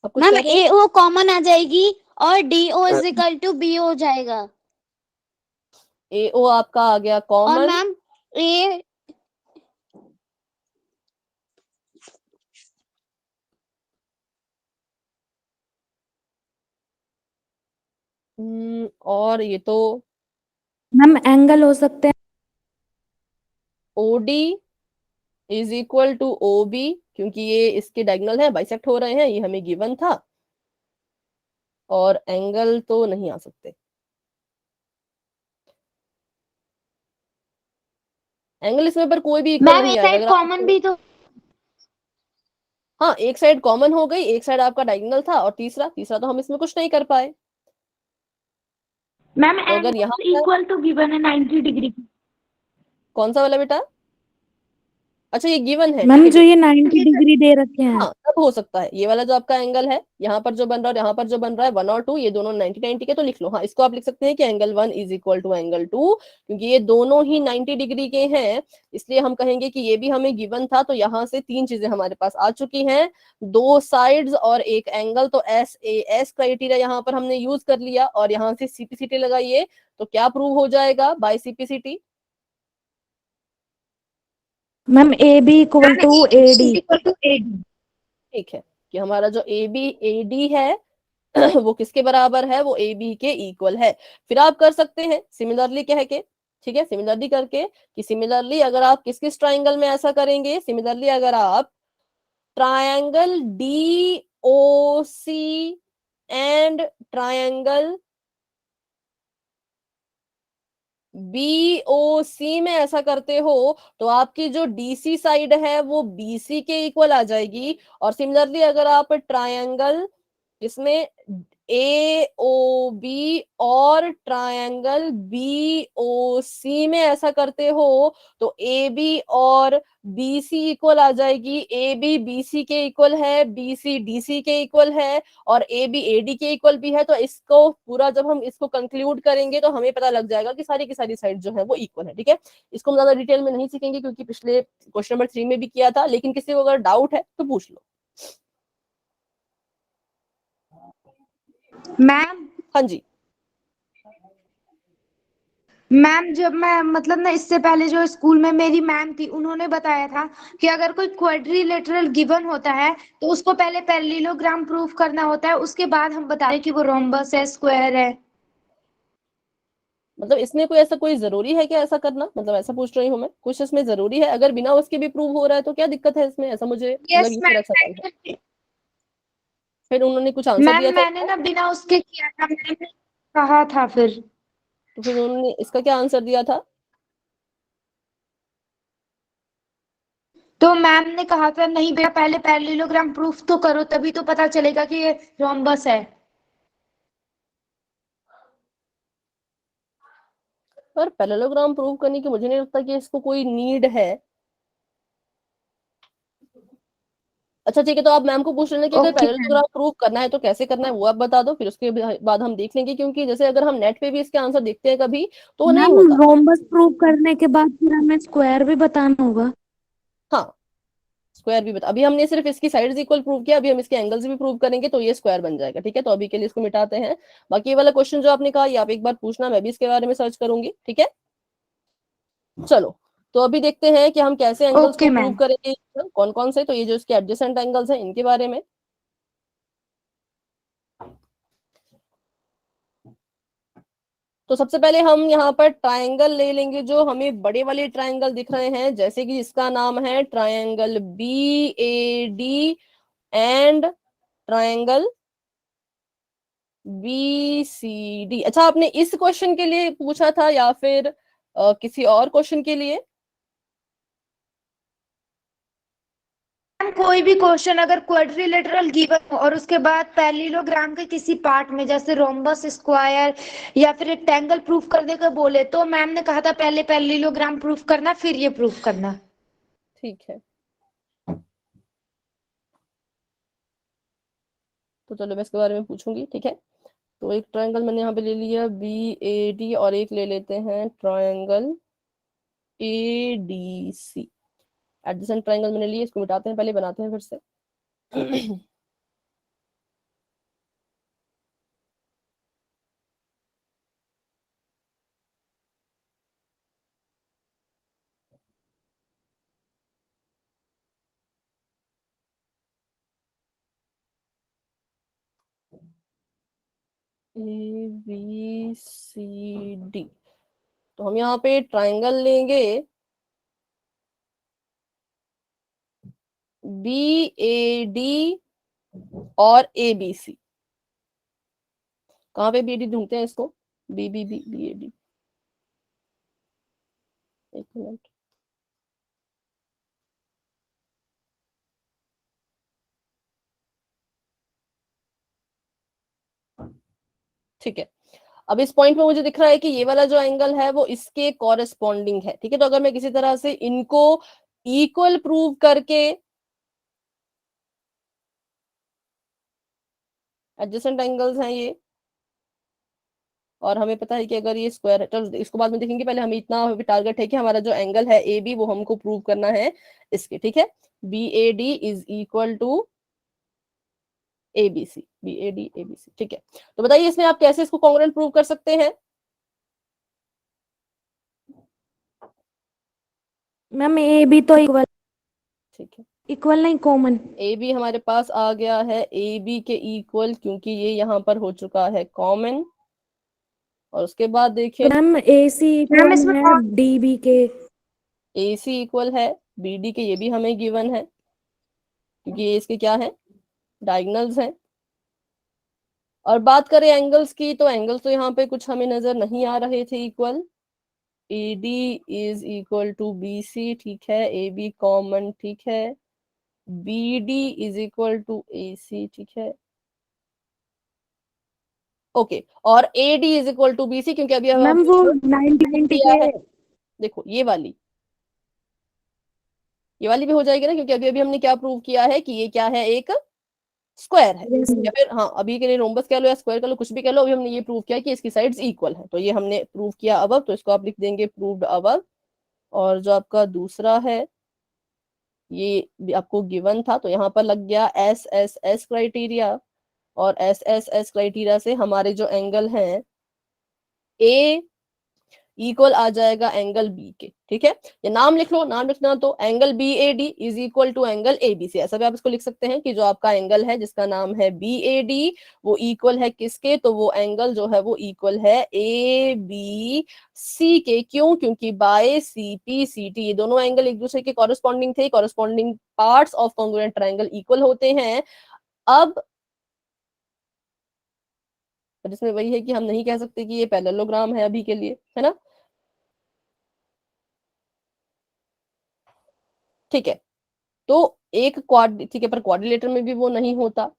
अब कुछ मैम कह रहे हैं? AO कॉमन आ जाएगी और DO is equal to BO हो जाएगा। AO आपका आ गया और कॉमन, मैम A और ये तो मैम एंगल हो सकते हैं। OD is equal to OB, क्योंकि ये इसके डायगोनल है, बाइसेक्ट हो रहे हैं, ये हमें गिवन था। और एंगल तो नहीं आ सकते, एंगल इसमें पर कोई भी इक्वल मैम नहीं ए आएगा। साइड अगर कॉमन आप, भी तो। हाँ, एक साइड कॉमन हो गई, एक साइड आपका डायगोनल था, और तीसरा तीसरा तो हम इसमें कुछ नहीं कर पाए। मैम तो अगर यहाँ एंगल पर इक्वल तो गिवन है 90 डिग्री। कौन सा वाला बेटा? अच्छा, ये गिवन है, ठीक मैम है, जो ठीक ये है। 90 डिग्री दे रखे हैं। हाँ, तब हो सकता है ये वाला जो आपका एंगल है, यहाँ पर जो बन रहा है और यहाँ पर जो बन रहा है 1 और 2, ये दोनों 90 के, तो लिख लो। हाँ, इसको आप लिख सकते हैं कि angle 1 is equal to angle 2, क्योंकि ये दोनों ही 90 डिग्री के हैं, इसलिए हम कहेंगे कि ये भी हमें गिवन था। तो यहाँ से 3 चीजें हमारे पास आ चुकी हैं, 2 साइड्स और एक एंगल। तो SAS क्राइटेरिया यहाँ पर हमने यूज कर लिया, और यहाँ से CPCT लगाइए, तो क्या प्रूव हो जाएगा by CPCT? Ma'am A B equal to A D. Equal to AD। ठीक है, कि हमारा जो ए बी ए डी है वो किसके बराबर है, वो ए बी के इक्वल है। फिर आप कर सकते हैं सिमिलरली कह के, ठीक है, सिमिलरली करके कि सिमिलरली अगर आप किस किस ट्राइंगल में ऐसा करेंगे, सिमिलरली अगर आप triangle D O C and triangle BOC में ऐसा करते हो तो आपकी जो DC साइड है वो BC के इक्वल आ जाएगी। और सिमिलरली अगर आप ट्रायंगल जिसमें AOB और ट्रायंगल BOC में ऐसा करते हो तो AB और BC इक्वल आ जाएगी। AB BC के इक्वल है, BC DC के इक्वल है और AB AD के इक्वल भी है। तो इसको पूरा जब हम इसको कंक्लूड करेंगे तो हमें पता लग जाएगा कि सारी की सारी साइड जो है वो इक्वल है। ठीक है, इसको हम ज्यादा डिटेल में नहीं सीखेंगे क्योंकि पिछले क्वेश्चन नंबर 3 में भी किया था, लेकिन किसी को अगर डाउट है तो पूछ लो। मैम हाँ जी, मैम जब मैं मतलब ना इससे पहले जो स्कूल में मेरी मैम थी उन्होंने बताया था कि अगर कोई क्वाड्रिलेटरल गिवन होता है तो उसको पहले पैरेललोग्राम प्रूफ करना होता है, उसके बाद हम बता रहे कि वो रोम्बस है, स्क्वायर है। मतलब इसमें कोई ऐसा कोई जरूरी है क्या ऐसा करना, मतलब ऐसा पूछ रही हूँ मैं, कुछ इसमें जरूरी है? अगर बिना उसके भी प्रूव हो रहा है तो क्या दिक्कत है इसमें? ऐसा मुझे मतलब यस ये थोड़ा सा डाउट है। मैम। फिर उन्होंने कुछ आंसर मैम दिया था मैंने इसका? ना बिना उसके किया था, मैंने कहा था फिर। तो फिर उन्होंने इसका क्या आंसर दिया था? तो मैम ने कहा था नहीं बेटा पहले पैरेललोग्राम प्रूफ तो करो तभी तो पता चलेगा कि ये रोम्बस है। पर पैरेललोग्राम प्रूव करने की मुझे नहीं लगता कि इसको कोई नीड है। अच्छा ठीक है, तो आप मैम को पूछ लेना कि अगर ओके मैम। पैरेललोग्राम प्रूव करना है तो कैसे करना है, वो आप बता दो, फिर उसके बाद हम देख लेंगे। क्योंकि जैसे अगर हम नेट पे भी इसके आंसर देखते हैं कभी तो वो नहीं मैम होता। रोम्बस प्रूव करने के बाद फिर हमें स्क्वायर भी बताना होगा। हाँ, स्क्वायर भी बता, अभी हमने सिर्फ इसकी साइड्स इक्वल प्रूव किया, अभी हम इसके एंगल्स भी प्रूव करेंगे तो ये स्क्वायर बन जाएगा। ठीक है, तो अभी के लिए इसको मिटाते हैं। बाकी ये वाला क्वेश्चन जो आपने कहा ये आप एक बार पूछना, मैं भी इसके बारे में सर्च करूंगी। ठीक है, चलो तो अभी देखते हैं कि हम कैसे एंगल्स को ओके प्रूव मैम। करेंगे, कौन कौन से। तो ये जो इसके एडजेसेंट एंगल्स हैं इनके बारे में। तो सबसे पहले हम यहाँ पर ट्रायंगल ले लेंगे जो हमें बड़े वाले ट्रायंगल दिख रहे हैं, जैसे कि इसका नाम है triangle BAD and triangle BCD। अच्छा, आपने इस क्वेश्चन के लिए पूछा था या फिर किसी और क्वेश्चन के लिए? मैम कोई भी क्वेश्चन अगर क्वाड्रिलेटरल गिवन हो और उसके बाद पैरेललोग्राम के किसी पार्ट में जैसे रोम्बस, स्क्वायर या फिर रेक्टेंगल प्रूफ करने का बोले तो मैम ने कहा था पहले पैरेललोग्राम प्रूफ करना फिर ये प्रूफ करना। ठीक है, तो चलो मैं इसके बारे में पूछूंगी। ठीक है, तो एक ट्रायंगल मैंने यहाँ पे ले लिया BAD और एक ले लेते हैं ट्रायंगल ADC। एडजेसेंट ट्रायंगल मैंने लिए, इसको मिटाते हैं, पहले बनाते हैं फिर से। ABCD, तो हम यहाँ पे ट्रायंगल लेंगे BAD और ABC। कहाँ पे BD ढूंढते हैं इसको? BAD, एक मिनट। ठीक है, अब इस पॉइंट पे मुझे दिख रहा है कि ये वाला जो एंगल है वो इसके कॉरेस्पॉन्डिंग है। ठीक है, तो अगर मैं किसी तरह से इनको इक्वल प्रूव करके, एडजेसेंट एंगल्स हैं ये, और हमें पता है कि अगर ये स्क्वायर है, चलो इसको बाद में देखेंगे, पहले हमें इतना टारगेट है कि हमारा जो एंगल है AB वो हमको प्रूव करना है इसके। ठीक है, BAD is equal to ABC, BAD ABC। ठीक है, तो बताइए इसमें आप कैसे इसको कॉन्ग्रुएंट प्रूव कर सकते हैं? मैम ए बी तो इक्वल ठीक है, इक्वल नहीं कॉमन। ए बी हमारे पास आ गया है ए बी के इक्वल, क्योंकि ये यहाँ पर हो चुका है कॉमन। और उसके बाद देखिए तो मैम ए सी मैम इक्वल इसमें है डी बी के। ए सी इक्वल है बी डी के, ये भी हमें गिवन है क्योंकि ये इसके क्या है, डायगोनल्स हैं। और बात करें एंगल्स की, तो एंगल्स तो यहाँ पे कुछ हमें नजर नहीं आ रहे थे equal. A D is equal to B C, ठीक है, ए बी कॉमन, ठीक है, B D is equal to A C, ठीक है, ओके। और A D is equal to B C, क्योंकि अभी मैम हमने वो इसको 90 किया है। के देखो ये वाली भी हो जाएगी ना, क्योंकि अभी अभी हमने क्या प्रूव किया है कि ये क्या है, एक स्क्वायर है। Yes, या फिर हाँ, अभी के लिए रोम्बस कह लो या स्क्वायर कह लो, कुछ भी कह लो, अभी हमने ये प्रूव किया कि इसकी साइड्स इक्वल है, तो ये हमने प्रूव किया अबव, तो इसको आप लिख देंगे प्रूव्ड अबव। और जो आपका दूसरा है ये भी आपको गिवन था, तो यहाँ पर लग गया एस एस एस क्राइटेरिया। और एस एस एस क्राइटेरिया से हमारे जो एंगल हैं ए इक्वल आ जाएगा एंगल बी के, ठीक है। ये नाम लिख लो, नाम लिखना तो angle B A D is equal to angle A B C, ऐसा भी आप इसको लिख सकते हैं कि जो आपका एंगल है जिसका नाम है बी ए डी, वो इक्वल है किसके, तो वो एंगल जो है वो इक्वल है ए बी सी के। क्यों? क्योंकि by C P C T ये दोनों एंगल एक दूसरे के कॉरेस्पॉन्डिंग थे, corresponding parts of congruent triangle equal होते हैं। अब जिसमें वही है कि हम नहीं कह सकते कि ये पैरेललोग्राम है अभी के लिए, है ना, ठीक है। तो एक क्वाड, ठीक है, पर क्वाड्रिलेटर में भी वो नहीं होता।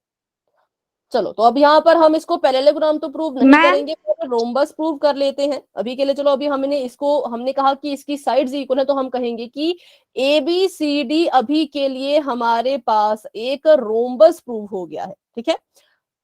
चलो, तो अब यहाँ पर हम इसको पैरेललोग्राम तो प्रूव नहीं मैम करेंगे, पर रोम्बस प्रूव कर लेते हैं अभी के लिए। चलो, अभी हमने इसको, हमने कहा कि इसकी साइड्स इक्वल है, तो हम कहेंगे कि ए बी सी डी अभी के लिए हमारे पास एक रोम्बस प्रूव हो गया है, ठीक है।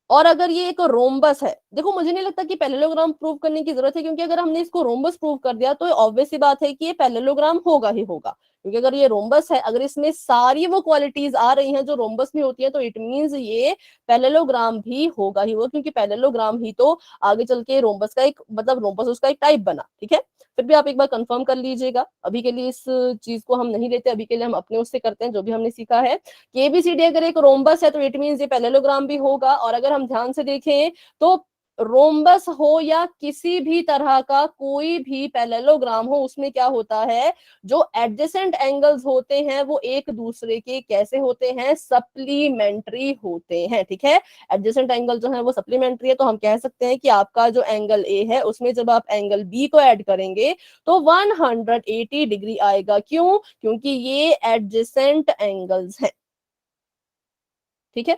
और अगर ये एक रोम्बस है, देखो मुझे नहीं लगता कि पैरेललोग्राम प्रूव करने की जरूरत है, क्योंकि अगर हमने इसको रोम्बस प्रूव कर दिया तो ऑब्वियस सी बात है कि ये पैरेललोग्राम होगा ही होगा। क्योंकि अगर ये रोम्बस है, अगर इसमें सारी वो क्वालिटीज आ रही हैं जो रोम्बस में होती है, तो इट मींस ये पैरेललोग्राम भी होगा ही होगा, क्योंकि पैरेललोग्राम ही तो आगे चल के रोम्बस का एक, मतलब रोम्बस उसका एक टाइप बना, ठीक है। फिर भी आप एक बार कंफर्म कर लीजिएगा, अभी के लिए इस चीज को हम नहीं लेते, अभी के लिए हम अपने उससे करते हैं जो भी हमने सीखा है कि एबीसीडी अगर एक रोम्बस है तो इट मींस ये पैरेललोग्राम भी होगा। और अगर हम ध्यान से देखें तो रोम्बस हो या किसी भी तरह का कोई भी पैरेललोग्राम हो, उसमें क्या होता है, जो एडजेसेंट एंगल्स होते हैं वो एक दूसरे के कैसे होते हैं, सप्लीमेंट्री होते हैं, ठीक है। एडजेसेंट एंगल जो है वो सप्लीमेंट्री है, तो हम कह सकते हैं कि आपका जो एंगल ए है उसमें जब आप एंगल बी को ऐड करेंगे तो 180 डिग्री आएगा। क्यों? क्योंकि ये एडजेसेंट एंगल्स हैं, ठीक है।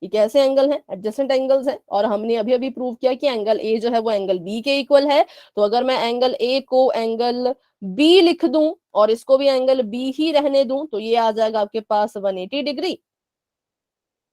ये कैसे एंगल हैं? एडजेसेंट एंगल्स हैं। और हमने अभी अभी प्रूव किया कि एंगल ए जो है वो एंगल बी के इक्वल है। तो अगर मैं एंगल ए को एंगल बी लिख दूं और इसको भी एंगल बी ही रहने दूं, तो ये आ जाएगा आपके पास 180 डिग्री।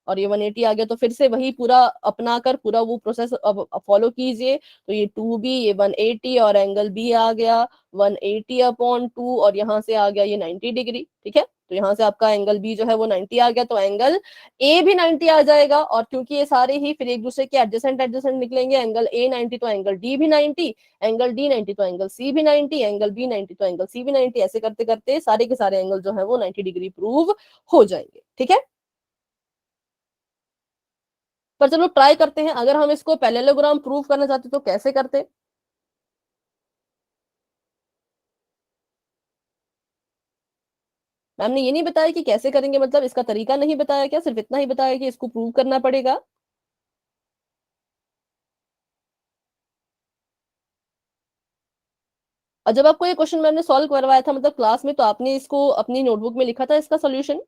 और ये 180 आ गया, तो फिर से वही पूरा अपना कर पूरा वो प्रोसेस अब फॉलो कीजिए। तो ये 2b, ये 180, और एंगल बी आ गया 180/2, और यहाँ से आ गया ये 90 डिग्री, ठीक है। तो यहाँ से आपका एंगल बी जो है वो 90 आ गया, तो एंगल ए भी 90 आ जाएगा। और क्योंकि ये सारे ही फिर एक दूसरे के एडजेसेंट एडजेसेंट निकलेंगे, एंगल ए 90 तो एंगल डी भी 90, एंगल डी 90 तो एंगल सी भी 90, एंगल बी 90 तो एंगल सी भी 90, ऐसे करते करते सारे के सारे एंगल जो है वो 90 डिग्री प्रूव हो जाएंगे, ठीक है। पर चलो ट्राई करते हैं, अगर हम इसको पैरेललोग्राम प्रूव करना चाहते तो कैसे करते। मैम ने ये नहीं बताया कि कैसे करेंगे, मतलब इसका तरीका नहीं बताया क्या, सिर्फ इतना ही बताया कि इसको प्रूव करना पड़ेगा। और जब आपको ये क्वेश्चन मैंने सॉल्व करवाया था, मतलब क्लास में, तो आपने इसको अपनी नोटबुक में लिखा था इसका सोल्यूशन।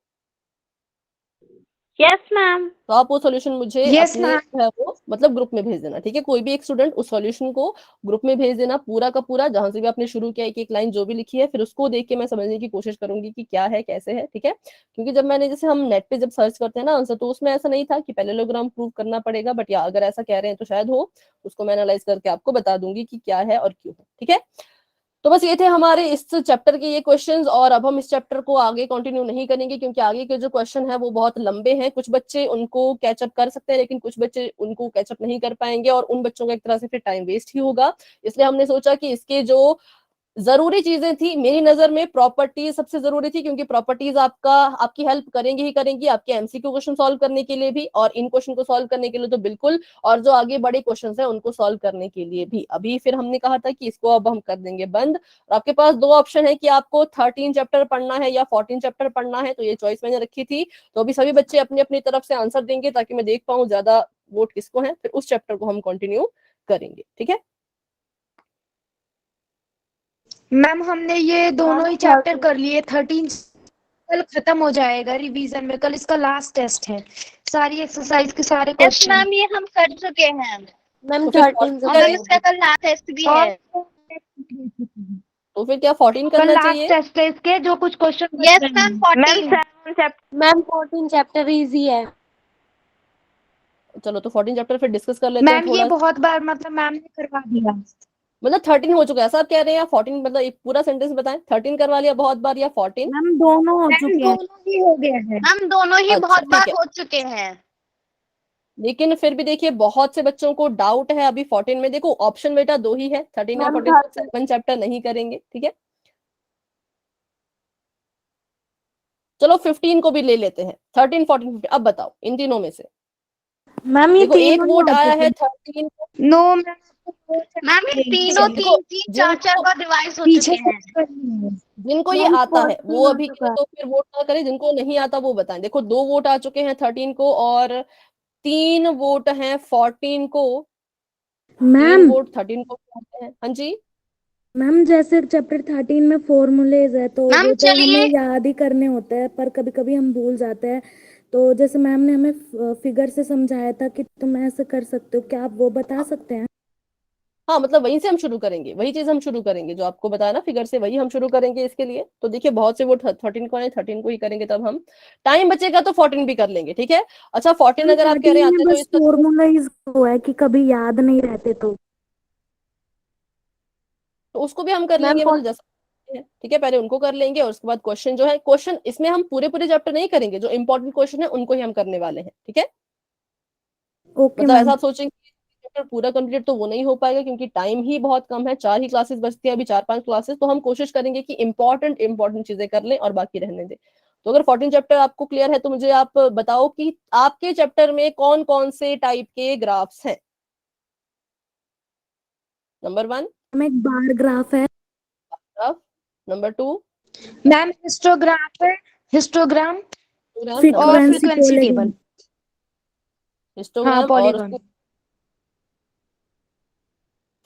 Yes ma'am. तो आप वो सॉल्यूशन मुझे यस अपने मैम। जो है वो मतलब ग्रुप में भेज देना, ठीक है। कोई भी एक स्टूडेंट उस सॉल्यूशन को ग्रुप में भेज देना, पूरा का पूरा, जहां से भी आपने शुरू किया, एक एक लाइन जो भी लिखी है, फिर उसको देख के मैं समझने की कोशिश करूंगी कि क्या है कैसे है, ठीक है। क्योंकि जब मैंने, जैसे हम नेट पे जब सर्च करते हैं ना आंसर, तो उसमें ऐसा नहीं था कि पैरेललोग्राम प्रूव करना पड़ेगा, बट या अगर ऐसा कह रहे हैं तो शायद हो, उसको मैं एनालाइज करके आपको बता दूंगी कि क्या है और क्यों है, ठीक है। तो बस ये थे हमारे इस चैप्टर के ये क्वेश्चंस। और अब हम इस चैप्टर को आगे कंटिन्यू नहीं करेंगे, क्योंकि आगे के जो क्वेश्चन है वो बहुत लंबे हैं। कुछ बच्चे उनको कैचअप कर सकते हैं, लेकिन कुछ बच्चे उनको कैचअप नहीं कर पाएंगे, और उन बच्चों का एक तरह से फिर टाइम वेस्ट ही होगा। इसलिए हमने सोचा कि इसके जो जरूरी चीजें थी मेरी नजर में, प्रॉपर्टीज सबसे जरूरी थी, क्योंकि प्रॉपर्टीज आपकी हेल्प करेंगी ही करेंगी, आपके एमसीक्यू क्वेश्चन सॉल्व करने के लिए भी, और इन क्वेश्चन को सॉल्व करने के लिए तो बिल्कुल, और जो आगे बड़े क्वेश्चन है उनको सॉल्व करने के लिए भी। अभी फिर हमने कहा था कि इसको अब हम कर देंगे बंद, और आपके पास दो ऑप्शन है कि आपको 13 चैप्टर पढ़ना है या 14 चैप्टर पढ़ना है, तो ये चॉइस मैंने रखी थी। तो अभी सभी बच्चे अपनी अपनी तरफ से आंसर देंगे ताकि मैं देख पाऊं ज्यादा वोट किसको है, फिर उस चैप्टर को हम कंटिन्यू करेंगे, ठीक है। मैम हमने ये दोनों ही चैप्टर कर लिए, 13 कल खत्म हो जाएगा रिवीजन में, कल इसका लास्ट टेस्ट है, सारी एक्सरसाइज के सारे यस क्वेश्चन। मैम, ये हम कर चुके हैं, मैम तो फिर 13 से और मैम करें, इसका कल लास्ट टेस्ट भी है। तो फिर क्या 14 कल करना लास्ट चाहिए? टेस्ट है इसके, जो कुछ question yes ma'am, 14। Ma'am 14 chapter easy है। चलो तो 14 चैप्टर फिर डिस्कस कर लेते हैं मैम ये थोड़ा। बहुत बार मतलब मैम ने करवा दिया। मतलब 13 हो चुका है, ऐसा आप कह रहे हैं, या 14? मतलब एक पूरा सेंटेंस बताएं, 13 करवा लिया बहुत बार या 14? मैम दोनों हो मैम चुके हैं। दोनों ही हो गया है। हम दोनों ही अच्छा बहुत ठीक बार है, हो चुके हैं। लेकिन फिर भी देखिए बहुत से बच्चों को डाउट है अभी 14 में। देखो ऑप्शन बेटा दो ही है, 13 या मैम 14, तो 7 चैप्टर नहीं करेंगे, ठीक है। चलो 15 को भी ले लेते हैं, 13 14 15। अब बताओ इन तीनों में से, मैम ये देखो एक तीनों ही वोट हो आया चुके है हैं। 13 को। नो मैम मैम ये तीनों देखो 3 4 4 बार रिवाइज हो पीछे चुके से हैं। करनी है। जिनको ये मैम आता है वो 14 हो अभी चुका करे है। तो फिर वोट ना करे, जिनको नहीं आता वो बताएं। देखो 2 वोट आ चुके हैं 13 को, और 3 वोट हैं 14 को, 3 मैम वोट 13 को आते हैं। हाँ जी, मैम जैसे चैप्टर 13 में फॉर्मूलेज है तो मैम वो तो हमें चलिए, याद ही करने होते हैं, पर कभी कभी हम भूल जाते हैं। तो जैसे मैम ने हमें फिगर से समझाया था कि तुम ऐसे कर सकते हो, क्या आप वो बता सकते हैं? हाँ मतलब वहीं से हम शुरू करेंगे, वही चीज हम शुरू करेंगे जो आपको बताया ना फिगर से, वही हम शुरू करेंगे इसके लिए। तो देखिए बहुत से वोट 13 को है, 13 को ही करेंगे, तब हम टाइम बचेगा तो 14 भी कर लेंगे, ठीक है। अच्छा 14 मैम अगर आप कह रहे 13 हैं में आते तो बस इसका तो फॉर्मूलाइज हुआ है कि कभी याद नहीं रहते तो। उसको भी हम कर मैम लेंगे, मतलब जैसा है, ठीक है। पहले उनको कर लेंगे और उसके बाद क्वेश्चन जो है, क्वेश्चन इसमें हम पूरे पूरे चैप्टर नहीं करेंगे, जो इंपॉर्टेंट क्वेश्चन है उनको ही हम करने वाले हैं, ठीक है। ओके मतलब मैम। ऐसा आप सोचेंगे चैप्टर पूरा कंप्लीट तो वो नहीं हो पाएगा, क्योंकि टाइम ही बहुत कम है, 4 ही क्लासेस बचती है अभी, 4 5 क्लासेस। तो हम कोशिश करेंगे कि इंपॉर्टेंट इंपॉर्टेंट चीजें कर लें और बाकी रहने दें। तो अगर 14 चैप्टर आपको क्लियर है तो मुझे आप बताओ कि आपके चैप्टर में कौन कौन से टाइप के ग्राफ्स हैं। नंबर 1 मैम एक बार ग्राफ है। ग्राफ, नंबर 2 मैम हिस्टोग्राफ है, हिस्टोग्राम हिस्टोग्राम, नंबर और 3 फ्रीक्वेंसी फ्रीक्वेंसी पॉलीगन। टेबल। हाँ हिस्टोग्राम और पॉलीगन। उसको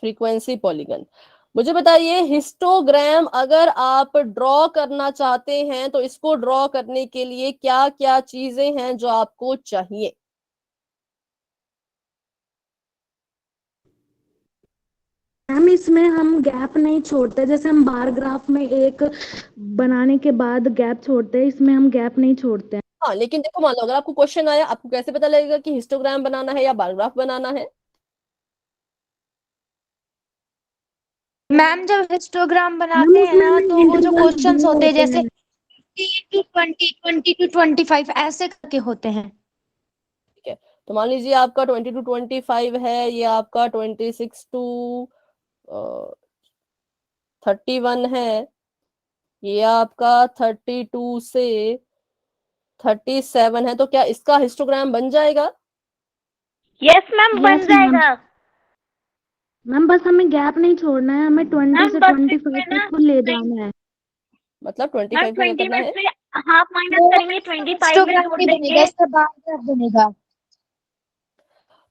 फ्रीक्वेंसी पॉलीगन। मुझे बताइए हिस्टोग्राम अगर आप ड्रॉ करना चाहते हैं तो इसको ड्रॉ करने के लिए क्या क्या चीजें हैं जो आपको चाहिए? मैम इसमें हम गैप नहीं छोड़ते, जैसे हम बार ग्राफ में एक बनाने के बाद गैप छोड़ते हैं, इसमें हम गैप नहीं छोड़ते हैं। हाँ लेकिन देखो मान लो अगर आपको क्वेश्चन आया, आपको कैसे पता लगेगा कि हिस्टोग्राम बनाना है या बार ग्राफ बनाना है? मैम जब हिस्टोग्राम मैम बनाते हैं उसमें ना, तो हमें वो जो इंटरवल्स क्वेश्चंस दिए होते हैं होते जैसे हैं। 20 to 20 20 to 25 ऐसे करके होते हैं। ठीक है, तो मान लीजिए आपका 20 to 25 है, ये आपका 26 to 31 है, ये आपका 32 से 37 है, तो क्या इसका हिस्टोग्राम बन जाएगा? यस मैम बन यस मैम। जाएगा। मैम बस हमें गैप नहीं छोड़ना है, हमें 20 मैम से बस 25 इसमें ना तक को ले जाना है। मतलब मैम 25 को क्या 20 करना में है? से हाफ माइनस वो करेंगे, 25 में हिस्टोग्राम जोड़ नहीं बनेगा, देंगे। इसका बार ग्राफ बनेगा।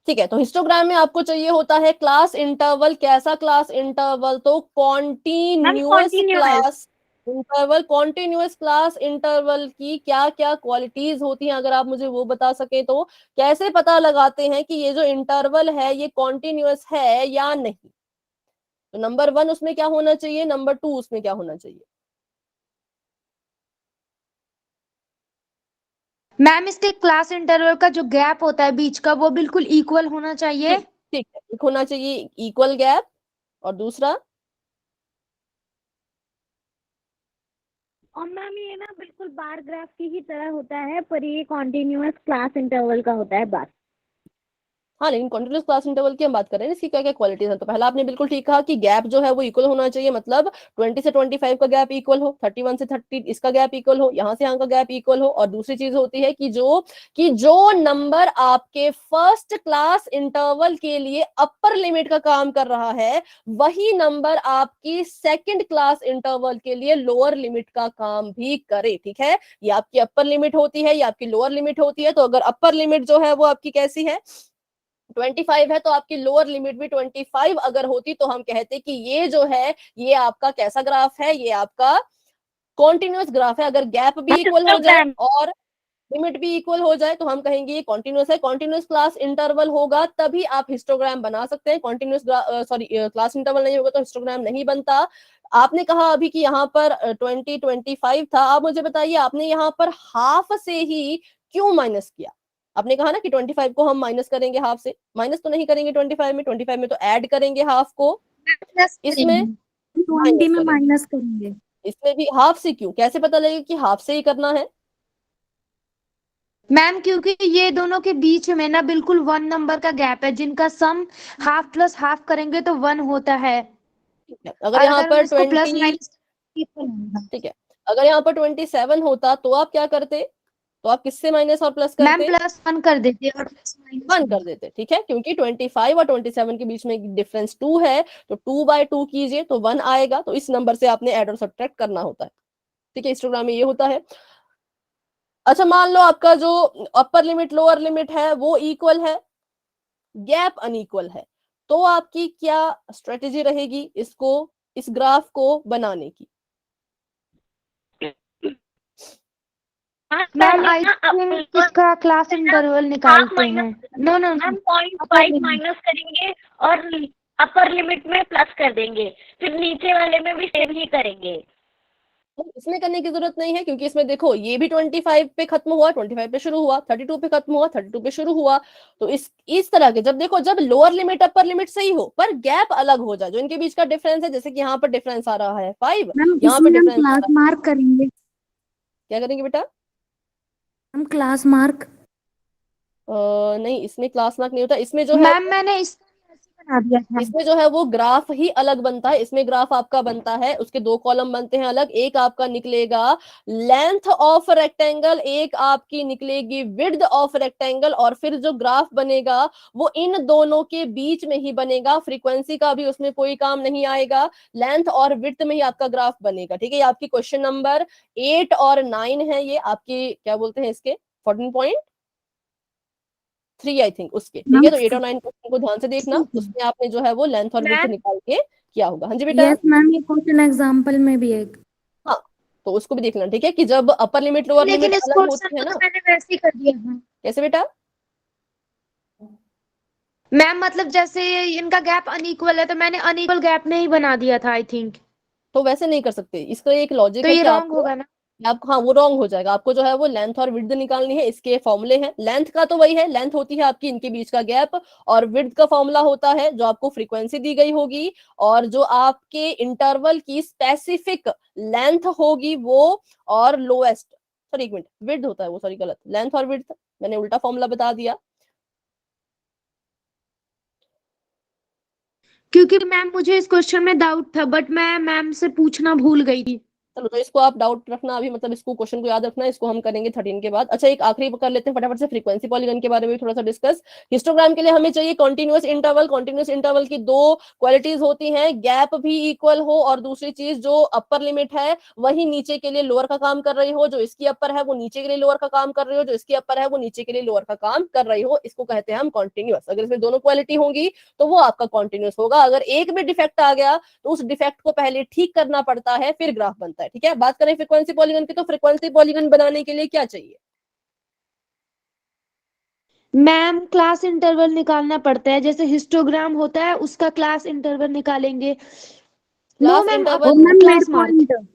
ठीक है, तो हिस्टोग्राम में आपको चाहिए होता है क्लास इंटरवल। कैसा क्लास इंटरवल? तो ma'am continuous continuous. Class interval. Continuous class interval की क्या क्या क्वालिटीज होती हैं, अगर आप मुझे वो बता सके तो। कैसे पता लगाते हैं कि ये जो इंटरवल है ये कॉन्टिन्यूअस है या नहीं? तो नंबर 1 उसमें क्या होना चाहिए, नंबर 2 उसमें क्या होना चाहिए? मैम इसके क्लास इंटरवल का जो गैप होता है बीच का, वो बिल्कुल इक्वल होना चाहिए। ठीक, ठीक है, एक होना चाहिए इक्वल गैप, और दूसरा और मैम ये ना बिल्कुल बार ग्राफ की ही तरह होता है, पर ये कॉन्टिन्यूअस क्लास इंटरवल का होता है बस। हाँ, लेकिन कंटिन्यूअस क्लास इंटरवल की हम बात कर रहे हैं, इसकी क्या क्या क्वालिटीज हैं। तो पहला आपने बिल्कुल ठीक कहा कि गैप जो है वो इक्वल होना चाहिए, मतलब 20 से 25 का गैप इक्वल हो, 31 से 30 इसका गैप इक्वल हो, यहाँ से यहाँ का गैप इक्वल हो। और दूसरी चीज होती है कि जो नंबर आपके फर्स्ट क्लास इंटरवल के लिए अपर लिमिट का काम कर रहा है, वही नंबर आपकी सेकंड क्लास इंटरवल के लिए लोअर लिमिट का काम भी करे। ठीक है, ये आपकी अपर लिमिट होती है, ये आपकी लोअर लिमिट होती है। तो अगर अपर लिमिट जो है वो आपकी कैसी है, 25 है, तो आपकी लोअर लिमिट भी 25 अगर होती तो हम कहते कि ये जो है ये आपका कैसा ग्राफ है, ये आपका कॉन्टिन्यूअस ग्राफ है। अगर गैप भी इक्वल हो जाए और लिमिट भी इक्वल हो जाए तो हम कहेंगे ये कॉन्टिन्यूअस है। कॉन्टिन्यूअस क्लास इंटरवल होगा तभी आप हिस्टोग्राम बना सकते हैं। कॉन्टिन्यूअस क्लास इंटरवल नहीं होगा तो हिस्टोग्राम नहीं बनता। आपने कहा अभी कि यहाँ पर 25 था। आप मुझे बताइए आपने यहाँ पर हाफ से ही क्यों माइनस किया? आपने कहा ना कि 25 को हम माइनस करेंगे हाफ से, माइनस तो नहीं करेंगे 25 में तो ऐड करेंगे हाफ को, इसमें 20 में करेंगे, माइनस करेंगे। इसमें भी हाफ से क्यों? कैसे पता लगेगा कि हाफ से ही करना है? मैम क्योंकि ये दोनों के बीच में ना बिल्कुल 1 नंबर का गैप है, जिनका सम हाफ प्लस हाफ करेंगे तो 1 होता है। ठीक है, अगर और यहाँ अगर हम पर इसको प्लस 20, माइनस, ठीक है, अगर यहाँ पर 27 होता तो आप क्या करते? तो आप किससे माइनस और प्लस मैम करते? प्लस 1 कर देते और प्लस माइनस 1 कर देते। ठीक है, क्योंकि 25 और 27 के बीच में डिफरेंस 2 है, तो 2/2 कीजिए तो 1 आएगा। तो इस नंबर से आपने ऐड और सब्ट्रैक्ट करना होता है। ठीक है, हिस्टोग्राम में ये होता है। अच्छा, मान लो आपका जो अपर लिमिट लोअर लिमिट है वो इक्वल है, गैप अनइक्वल है, तो आपकी क्या स्ट्रेटेजी रहेगी इसको, इस ग्राफ को बनाने की? मैम आई थिंक इसका क्लास इंटरवल निकालते हैं। नो नो हम नो 0.5 माइनस करेंगे और अपर लिमिट में प्लस कर देंगे, फिर नीचे वाले में भी सेम ही करेंगे। इसमें करने की जरूरत नहीं है, क्योंकि इसमें देखो ये भी 25 पे खत्म हुआ, 25 पे शुरू हुआ, 32 पे खत्म हुआ, 32 पे शुरू हुआ। तो इस तरह के जब देखो, जब लोअर लिमिट अपर लिमिट सही हो पर गैप अलग हो जाए, जो इनके बीच का डिफरेंस है, जैसे कि यहाँ पर डिफरेंस आ रहा है 5, मैम यहाँ पर इसमें हम डिफरेंस आ क्लास रहा है, मार्क करेंगे। क्या करेंगे बेटा? हम क्लास मार्क। नहीं, इसमें क्लास मार्क नहीं होता। इसमें जो है, मैम मैंने इसका भी ऐसे बना दिया था। इसमें जो है वो ग्राफ ही अलग बनता है। इसमें ग्राफ आपका बनता है, उसके दो कॉलम बनते हैं अलग। एक आपका निकलेगा लेंथ ऑफ रेक्टेंगल, एक आपकी निकलेगी विड्थ ऑफ रेक्टेंगल, और फिर जो ग्राफ बनेगा वो इन दोनों के बीच में ही बनेगा। फ्रीक्वेंसी का भी उसमें कोई काम नहीं आएगा, लेंथ और विड्थ में ही आपका ग्राफ बनेगा। ठीक है, ये आपकी क्वेश्चन नंबर 8 और 9 है। ये आपकी क्या बोलते हैं इसके 14.3 आई थिंक उसके। ठीक है, तो 8 और 9 क्वेश्चन को ध्यान से देखना, उसमें आपने जो है वो लेंथ और विड्थ मैम निकाल के किया होगा। हाँ जी बेटा। यस मैम, ये क्वेश्चन एग्जाम्पल में भी एक। हाँ, तो उसको भी देखना। ठीक है, कि जब अपर लिमिट लोअर लेकिन लिमिट इस अलग क्वेश्चन होती है को ना। तो मैंने वैसे ही कर दिया था। कैसे बेटा? मैम मतलब जैसे इनका गैप अनइक्वल है तो मैंने अनइक्वल गैप में ही बना दिया था आई थिंक। तो वैसे नहीं कर सकते, इसका एक लॉजिक तो है ये कि रॉन्ग आपको, होगा ना? हाँ वो रॉन्ग हो जाएगा। आपको जो है वो लेंथ और विड्थ निकालनी है, इसके फॉर्मूले हैं। लेंथ का तो वही है, लेंथ होती है आपकी इनके बीच का गैप, और विड्थ का फॉर्मूला होता है जो आपको फ्रीक्वेंसी दी गई होगी, और जो आपके इंटरवल की स्पेसिफिक लेंथ होगी वो, और लोएस्ट, सॉरी एक मिनट, विड्थ होता है वो, सॉरी गलत, लेंथ और विड्थ, मैंने उल्टा फॉर्मूला बता दिया। क्योंकि मैम मुझे इस क्वेश्चन में डाउट था बट मैं मैम से पूछना भूल गई थी। चलो, तो इसको आप डाउट रखना अभी, मतलब इसको क्वेश्चन को याद रखना, इसको हम करेंगे 13 के बाद। अच्छा, एक आखिरी कर लेते हैं फटाफट से, फ्रीक्वेंसी पॉलीगन के बारे में भी थोड़ा सा डिस्कस। हिस्टोग्राम के लिए हमें चाहिए कॉन्टिन्यूअस इंटरवल। कॉन्टिन्यूअस इंटरवल की दो क्वालिटीज होती हैं, गैप भी इक्वल हो, और दूसरी चीज जो अपर लिमिट है वही नीचे के लिए लोअर का काम कर रही हो, जो इसकी अपर है वो नीचे के लिए लोअर का काम कर रही हो, जो इसकी अपर है वो नीचे के लिए लोअर का काम कर रही हो, इसको कहते हैं हम कॉन्टिन्यूअस। अगर इसमें दोनों क्वालिटी होंगी तो वो आपका कॉन्टिन्यूअस होगा। अगर एक में डिफेक्ट आ गया तो उस डिफेक्ट को पहले ठीक करना पड़ता है, फिर ग्राफ बनता है। ठीक है, बात करें फ्रीक्वेंसी पॉलीगन की, तो फ्रीक्वेंसी पॉलीगन बनाने के लिए क्या चाहिए? मैम क्लास इंटरवल निकालना पड़ता है, जैसे हिस्टोग्राम होता है उसका क्लास इंटरवल निकालेंगे। नो क्लास मैम इंटरवल, और ma'am mid class mark. Point.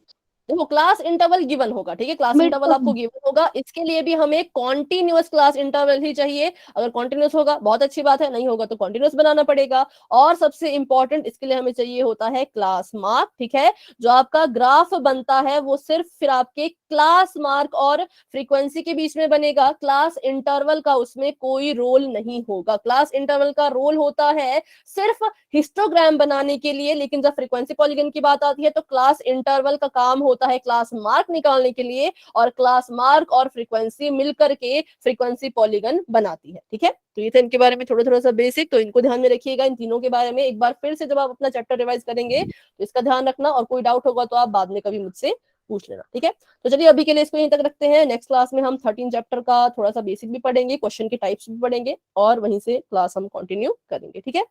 देखो क्लास इंटरवल गिवन होगा, ठीक है, क्लास मिड इंटरवल आपको गिवन होगा, इसके लिए भी हमें कॉन्टिन्यूअस क्लास इंटरवल ही चाहिए। अगर कॉन्टिन्यूअस होगा बहुत अच्छी बात है, नहीं होगा तो कॉन्टिन्यूअस बनाना पड़ेगा। और सबसे इंपॉर्टेंट इसके लिए हमें चाहिए होता है क्लास मार्क, ठीक है। जो आपका ग्राफ बनता है वो सिर्फ फिर आपके क्लास मार्क और फ्रीक्वेंसी के बीच में बनेगा, क्लास इंटरवल का उसमें कोई रोल नहीं होगा। क्लास इंटरवल का रोल होता है सिर्फ हिस्टोग्राम बनाने के लिए, लेकिन जब फ्रीक्वेंसी पॉलीगन की बात आती है तो क्लास इंटरवल का काम होता है क्लास मार्क निकालने के लिए, और क्लास मार्क और फ्रीक्वेंसी मिलकर के फ्रीक्वेंसी पॉलीगन बनाती है, ठीक है। तो ये था इनके बारे में थोड़ा थोड़ा सा बेसिक, तो इनको ध्यान में रखिएगा। इन तीनों के बारे में एक बार फिर से जब आप अपना चैप्टर रिवाइज करेंगे तो इसका ध्यान रखना, और कोई डाउट होगा तो आप बाद में कभी मुझसे पूछ लेना, ठीक है। तो चलिए अभी के लिए इसको यहीं तक रखते हैं। नेक्स्ट क्लास में हम 13 चैप्टर का थोड़ा सा बेसिक भी पढ़ेंगे, क्वेश्चन के टाइप्स भी पढ़ेंगे, और वहीं से क्लास हम कंटिन्यू करेंगे, ठीक है।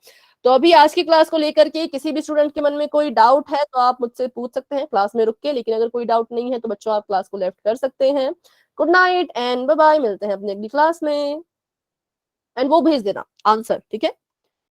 तो अभी आज की क्लास को लेकर के किसी भी स्टूडेंट के मन में कोई डाउट है तो आप मुझसे पूछ सकते हैं क्लास में रुक के, लेकिन अगर कोई डाउट नहीं है तो बच्चों आप क्लास को लेफ्ट कर सकते हैं। Good night and bye bye, मिलते हैं अपनी अगली क्लास में। एंड वो भेज देना आंसर, ठीक है।